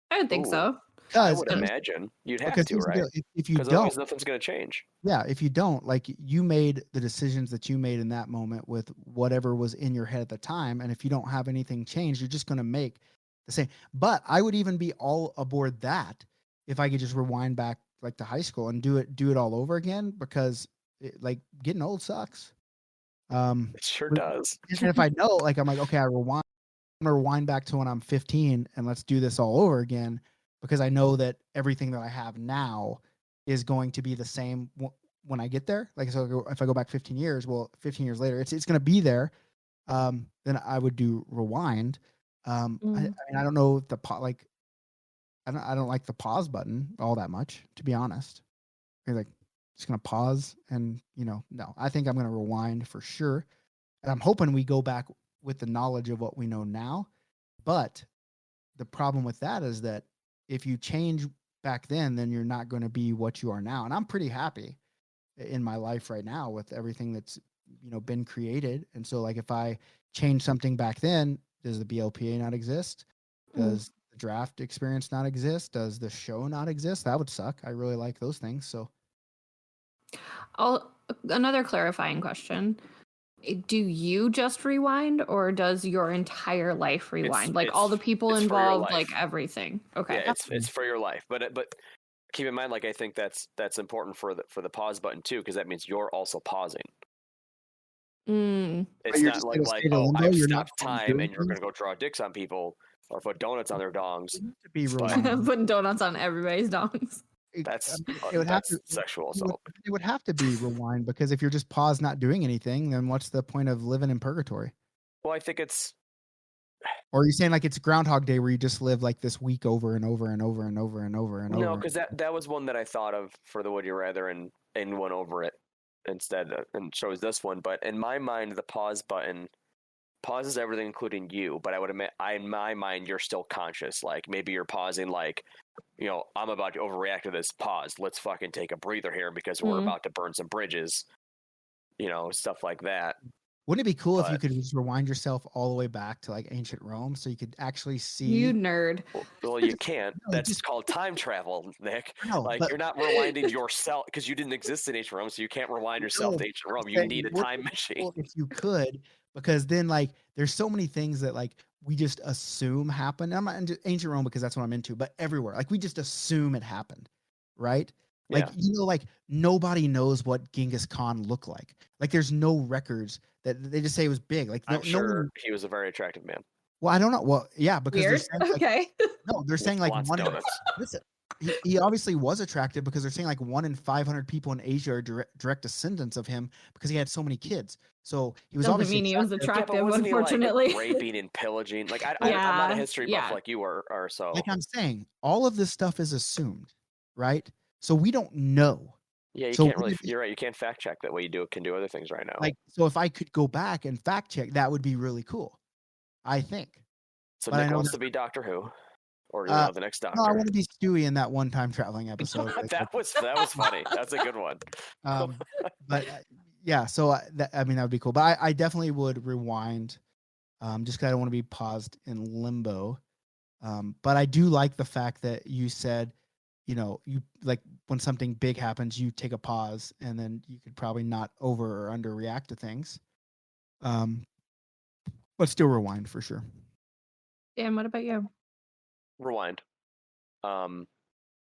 Speaker 4: I would think
Speaker 5: Ooh,
Speaker 4: so.
Speaker 5: I
Speaker 3: Because
Speaker 5: would imagine you'd have
Speaker 3: because
Speaker 5: to,
Speaker 3: here's the
Speaker 5: right?
Speaker 3: deal. If you
Speaker 5: Because
Speaker 3: don't,
Speaker 5: otherwise nothing's going to change.
Speaker 3: yeah, if you don't, like you made the decisions that you made in that moment with whatever was in your head at the time, and if you don't have anything changed, you're just going to make the same. But I would even be all aboard that if I could just rewind back like to high school and do it all over again, because like getting old sucks.
Speaker 5: It sure
Speaker 3: But
Speaker 5: does.
Speaker 3: even if I know, like I'm like, okay, I'm gonna rewind back to when I'm 15 and let's do this all over again, because I know that everything that I have now is going to be the same when I get there. Like, so if I go back 15 years, well, 15 years later, it's going to be there. Then I would do rewind. I mean, I don't know if I don't like the pause button all that much, to be honest. You're like just gonna pause and no. I think I'm gonna rewind for sure, and I'm hoping we go back with the knowledge of what we know now. But the problem with that is that if you change back then you're not going to be what you are now. And I'm pretty happy in my life right now with everything that's been created. And so like if I change something back then, does the BLPA not exist? Does the draft experience not exist? Does the show not exist? That would suck. I really like those things. So
Speaker 4: another clarifying question. Do you just rewind, or does your entire life rewind? Like all the people involved, like everything. Okay.
Speaker 5: Yeah, it's for your life. But keep in mind, like I think that's important for the pause button too, because that means you're also pausing. It's not like I've stopped time and you're gonna go draw dicks on people or put donuts on their dongs.
Speaker 4: Putting donuts on everybody's dongs.
Speaker 5: That's sexual
Speaker 3: assault. It would have to be rewind, because if you're just paused not doing anything, then what's the point of living in purgatory?
Speaker 5: Well, I think it's.
Speaker 3: Or are you saying like it's Groundhog Day where you just live like this week over and over and over and over and over and over?
Speaker 5: No, because that was one that I thought of for the Would You Rather and went over it instead and chose this one. But in my mind, the pause button pauses everything, including you. But I would admit, in my mind, you're still conscious. Like maybe you're pausing, like, I'm about to overreact to this. Pause. Let's fucking take a breather here because we're about to burn some bridges. Stuff like that.
Speaker 3: Wouldn't it be cool if you could just rewind yourself all the way back to like ancient Rome so you could actually see?
Speaker 4: You nerd.
Speaker 5: Well, you can't. That's called time travel, Nick. You're not rewinding yourself because you didn't exist in ancient Rome, so you can't rewind yourself to ancient Rome. You need a time machine.
Speaker 3: If you could, because then like there's so many things that like we just assume happen. I'm not into ancient Rome because that's what I'm into, but everywhere, like we just assume it happened, right? Like, like nobody knows what Genghis Khan looked like. Like there's no records that they just say it was big. Like
Speaker 5: I'm sure he was a very attractive man.
Speaker 3: Well, I don't know. Well, yeah, because
Speaker 4: they're
Speaker 3: saying,
Speaker 4: okay.
Speaker 3: No, they're saying like listen, he obviously was attractive because they're saying like 1 in 500 people in Asia are direct descendants of him because he had so many kids. So he was
Speaker 4: obviously mean he was attractive, unfortunately.
Speaker 5: He, like, raping and pillaging. Like I'm not a history buff like you are. So
Speaker 3: like I'm saying, all of this stuff is assumed, right? So we don't know.
Speaker 5: Yeah, you can't really. You're right. You can't fact check that way. You can do other things right now.
Speaker 3: Like, so if I could go back and fact check, that would be really cool. I think.
Speaker 5: So Nick wants to be Doctor Who, or the next Doctor.
Speaker 3: No, I want to be Stewie in that one time traveling episode.
Speaker 5: that was funny. That's a good one.
Speaker 3: But yeah, so that would be cool. But I definitely would rewind, just because I don't want to be paused in limbo. But I do like the fact that you said, you like when something big happens, you take a pause and then you could probably not over or under react to things. But still rewind for sure.
Speaker 4: Dan, what about you?
Speaker 5: Rewind. And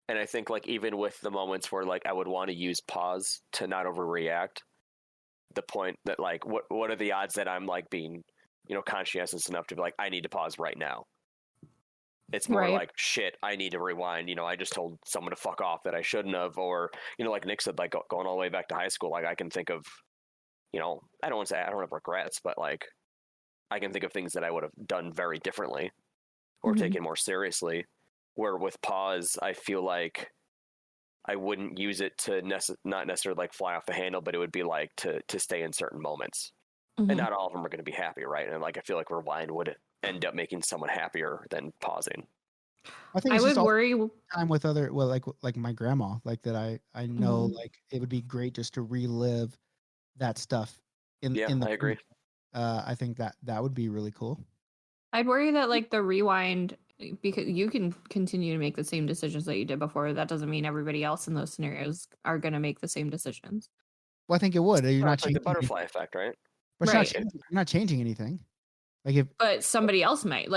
Speaker 5: I think like even with the moments where like I would want to use pause to not overreact, the point that like what are the odds that I'm like being, conscientious enough to be like, I need to pause right now. It's more like, shit, I need to rewind. I just told someone to fuck off that I shouldn't have. Or, like Nick said, like going all the way back to high school, like I can think of, I don't want to say I don't have regrets, but like I can think of things that I would have done very differently or taken more seriously. Where with pause, I feel like I wouldn't use it to not necessarily like fly off the handle, but it would be like to stay in certain moments. And not all of them are going to be happy, right? And like I feel like rewind would end up making someone happier than pausing.
Speaker 3: I think I would worry time with other like my grandma, like that I know like it would be great just to relive that stuff in the
Speaker 5: I agree.
Speaker 3: I think that would be really cool.
Speaker 4: I'd worry that like the rewind, because you can continue to make the same decisions that you did before. That doesn't mean everybody else in those scenarios are going to make the same decisions.
Speaker 3: Well, I think it would. You're not changing
Speaker 5: like the butterfly effect, right?
Speaker 3: But you're not changing anything.
Speaker 4: But somebody else might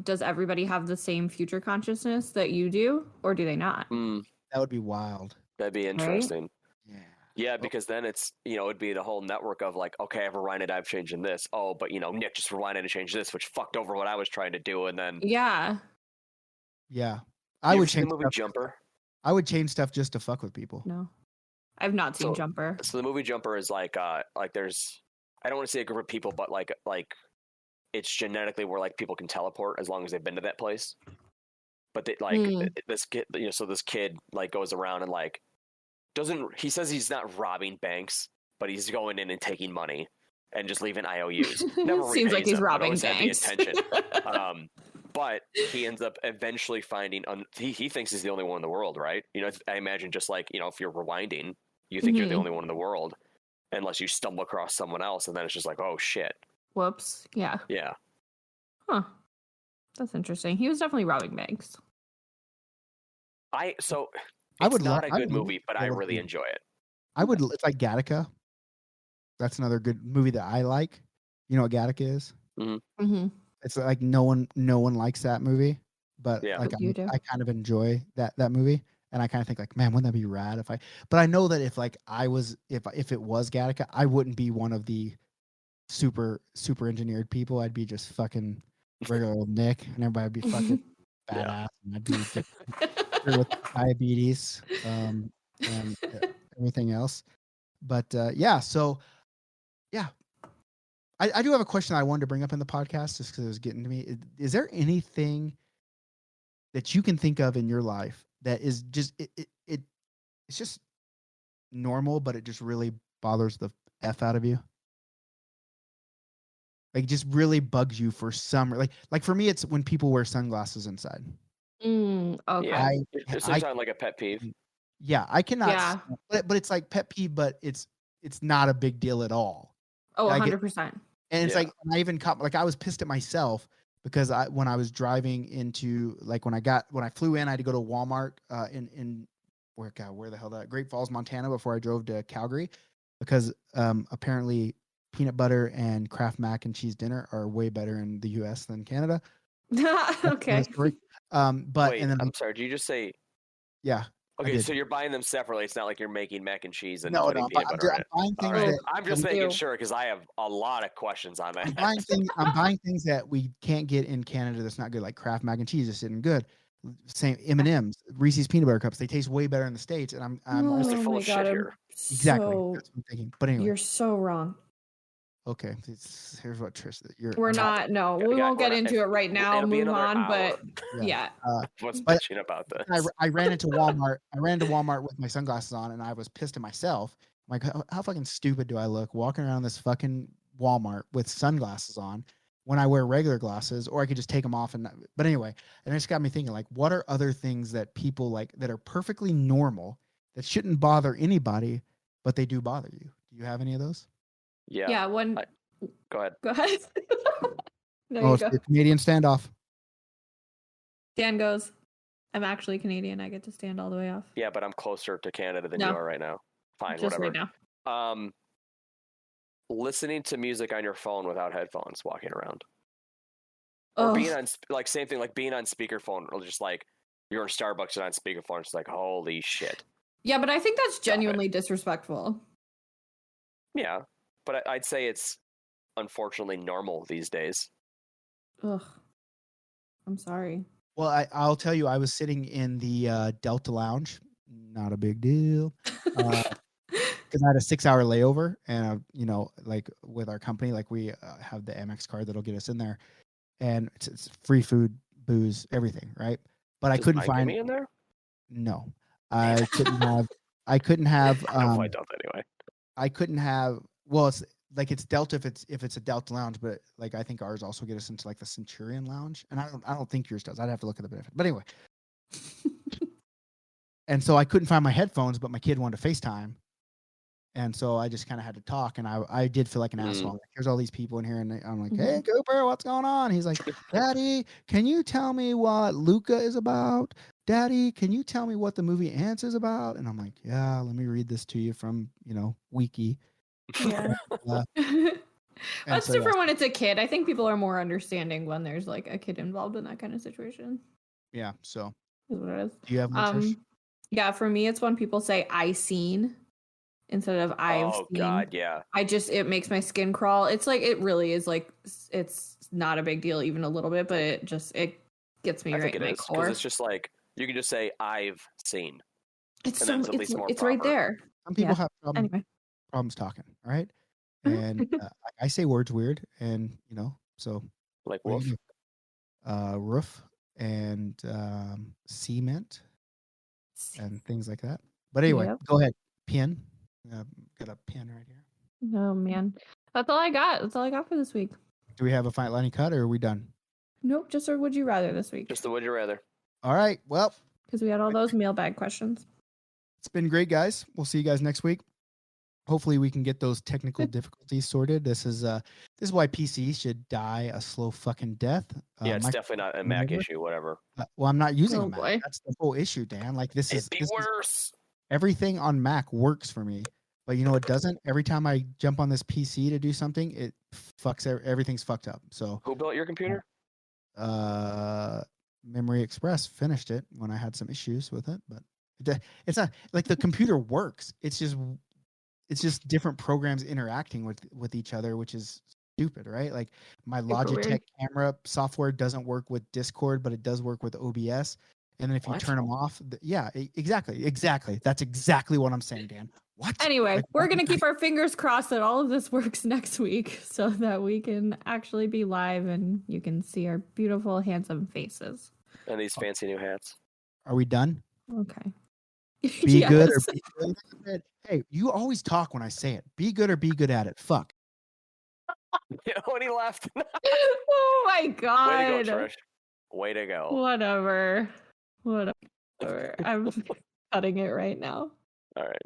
Speaker 4: does everybody have the same future consciousness that you do, or do they not?
Speaker 3: That would be wild.
Speaker 5: That'd be interesting.
Speaker 3: Right?
Speaker 5: Yeah, because then it's, it'd be the whole network of like, okay, I've rewinded, I've changed in this. Oh, but Nick just rewinded and changed this, which fucked over what I was trying to do. And then.
Speaker 4: Yeah.
Speaker 3: I would change
Speaker 5: the movie Jumper.
Speaker 3: I would change stuff just to fuck with people.
Speaker 4: No, I've not seen Jumper.
Speaker 5: So the movie Jumper is like there's, I don't want to say a group of people, but like it's genetically where like people can teleport as long as they've been to that place. But they, like this kid, so this kid like goes around and like he says he's not robbing banks, but he's going in and taking money and just leaving IOUs. Never
Speaker 4: Seems like he's
Speaker 5: them,
Speaker 4: robbing
Speaker 5: banks. Had the intention. But he ends up eventually finding. He thinks he's the only one in the world, right? I imagine just like if you're rewinding, you think you're the only one in the world, unless you stumble across someone else, and then it's just like, oh shit.
Speaker 4: Whoops. Yeah.
Speaker 5: Yeah.
Speaker 4: Huh. That's interesting. He was definitely robbing banks.
Speaker 5: It's
Speaker 3: not
Speaker 5: a good movie, but I really enjoy it.
Speaker 3: It's like Gattaca. That's another good movie that I like. You know what Gattaca is?
Speaker 4: Mm-hmm.
Speaker 3: It's like no one likes that movie, but
Speaker 5: Yeah.
Speaker 3: like
Speaker 4: You do.
Speaker 3: I kind of enjoy that movie, and I kind of think like, man, wouldn't that be rad if I? But I know that if like if it was Gattaca, I wouldn't be one of the super engineered people. I'd be just fucking regular old Nick, and everybody would be fucking badass, and I'd be with diabetes and everything else. But so I do have a question I wanted to bring up in the podcast just because it was getting to me. Is there anything that you can think of in your life that is just it's just normal, but it just really bothers the F out of you? Like, just really bugs you for some like for me, it's when people wear sunglasses inside.
Speaker 4: Okay.
Speaker 5: Yeah. It's sometimes like a pet peeve.
Speaker 3: Yeah, I cannot.
Speaker 4: Yeah.
Speaker 3: But it's like pet peeve, but it's not a big deal at all.
Speaker 4: Oh,
Speaker 3: Like,
Speaker 4: 100%.
Speaker 3: and it's like I even caught I was pissed at myself because when I was driving into like when I flew in, I had to go to Walmart in where the hell that Great Falls, Montana, before I drove to Calgary because apparently peanut butter and Kraft mac and cheese dinner are way better in the U.S. than Canada.
Speaker 4: Okay.
Speaker 3: But
Speaker 5: wait,
Speaker 3: and then
Speaker 5: I'm sorry. Did you just say?
Speaker 3: Yeah.
Speaker 5: Okay, so you're buying them separately. It's not like you're making mac and cheese and
Speaker 3: No,
Speaker 5: putting peanut butter in it.
Speaker 3: I'm buying things
Speaker 5: I'm just making sure because I have a lot of questions on that.
Speaker 3: I'm buying things that we can't get in Canada that's not good, like Kraft mac and cheese isn't good. Same M&Ms, Reese's peanut butter cups. They taste way better in the States, and I'm
Speaker 5: also full of shit here.
Speaker 3: Exactly. That's what I'm thinking. But anyway,
Speaker 4: you're so wrong.
Speaker 3: Okay, here's what Trish.
Speaker 4: We're not. No, we won't get into it right now. Move on. But yeah.
Speaker 5: What's bitching about this?
Speaker 3: I ran into Walmart. I ran into Walmart with my sunglasses on, and I was pissed at myself. I'm like, how fucking stupid do I look walking around this fucking Walmart with sunglasses on when I wear regular glasses, or I could just take them off. But anyway, and it just got me thinking, like, what are other things that people like that are perfectly normal that shouldn't bother anybody, but they do bother you? Do you have any of those?
Speaker 5: Yeah.
Speaker 4: Yeah.
Speaker 5: Go ahead.
Speaker 4: Go ahead.
Speaker 3: No, it's the Canadian standoff.
Speaker 4: Dan goes, I'm actually Canadian. I get to stand all the way off.
Speaker 5: Yeah, but I'm closer to Canada than you are right now. Fine,
Speaker 4: just
Speaker 5: whatever.
Speaker 4: Right now.
Speaker 5: Listening to music on your phone without headphones, walking around, or being on like same thing, like being on speakerphone, or just like you're in Starbucks and on speakerphone. It's like holy shit.
Speaker 4: Yeah, but I think that's genuinely disrespectful.
Speaker 5: Yeah, but I'd say it's unfortunately normal these days.
Speaker 4: Ugh. I'm sorry.
Speaker 3: Well, I'll tell you, I was sitting in the Delta Lounge. Not a big deal. Because I had a 6-hour layover, and like with our company, like we have the Amex card that'll get us in there, and it's free food, booze, everything, right? But I couldn't find
Speaker 5: me in there.
Speaker 3: No, I couldn't have. I couldn't have.
Speaker 5: I don't anyway.
Speaker 3: I couldn't have. Well, it's like it's Delta if it's a Delta Lounge, but like I think ours also get us into like the Centurion Lounge, and I don't think yours does. I'd have to look at the benefit, but anyway. And so I couldn't find my headphones, but my kid wanted to FaceTime. And so I just kind of had to talk, and I did feel like an asshole. Like, here's all these people in here, and I'm like, "Hey, Cooper, what's going on?" He's like, "Daddy, can you tell me what Luca is about? Daddy, can you tell me what the movie Ants is about?" And I'm like, "Yeah, let me read this to you from Wiki."
Speaker 4: Yeah. That's different when it's a kid. I think people are more understanding when there's like a kid involved in that kind of situation.
Speaker 3: Yeah. So.
Speaker 4: Is what it is.
Speaker 3: Do you have one?
Speaker 4: Yeah, for me, it's when people say "I seen" instead of "I've seen." Oh
Speaker 5: God, yeah.
Speaker 4: It makes my skin crawl. It's like it really is like it's not a big deal even a little bit, but it gets me right in my core.
Speaker 5: It's just like you can just say "I've seen."
Speaker 4: It's right there.
Speaker 3: Some people have problems talking, all right? And I say words weird, and so
Speaker 5: Like
Speaker 3: What
Speaker 5: wolf.
Speaker 3: do you do? Roof and cement and things like that. But anyway,
Speaker 4: Yep.
Speaker 3: go ahead. Pen. Got a pen right here.
Speaker 4: Oh man, that's all I got. That's all I got for this week.
Speaker 3: Do we have a fight lightning cut or are we done?
Speaker 4: Nope, just a would you rather this week.
Speaker 5: Just the would you rather.
Speaker 3: All right. Well,
Speaker 4: Because we had all those mailbag questions.
Speaker 3: it's been great, guys. We'll see you guys next week. Hopefully we can get those technical difficulties sorted. This is why PC should die a slow fucking death.
Speaker 5: Yeah, it's definitely not a Mac issue, whatever.
Speaker 3: Well, I'm not using
Speaker 4: Oh,
Speaker 3: a Mac.
Speaker 4: boy.
Speaker 3: That's the whole issue, Dan. Like this
Speaker 5: It'd be
Speaker 3: is
Speaker 5: worse.
Speaker 3: everything on Mac works for me, but you know it doesn't. Every time I jump on this PC to do something, it fucks everything's fucked up. So
Speaker 5: Who built your computer?
Speaker 3: Memory Express finished it when I had some issues with it, but it's not like the computer works. It's just different programs interacting with each other, which is stupid, right? Like my Logitech camera software doesn't work with Discord, but it does work with OBS. And then if you turn them off, exactly. That's exactly what I'm saying, Dan. What?
Speaker 4: Anyway,
Speaker 3: Like,
Speaker 4: we're going to keep our fingers crossed that all of this works next week so that we can actually be live and you can see our beautiful, handsome faces.
Speaker 5: And these fancy new hats.
Speaker 3: Are we done?
Speaker 4: Okay.
Speaker 3: Be good or be good. Hey, you always talk when I say it. Be good or be good at it. Fuck.
Speaker 5: When he left.
Speaker 4: Oh my God.
Speaker 5: Way to go, Trish. Way to go.
Speaker 4: Whatever. I'm cutting it right now.
Speaker 5: All right.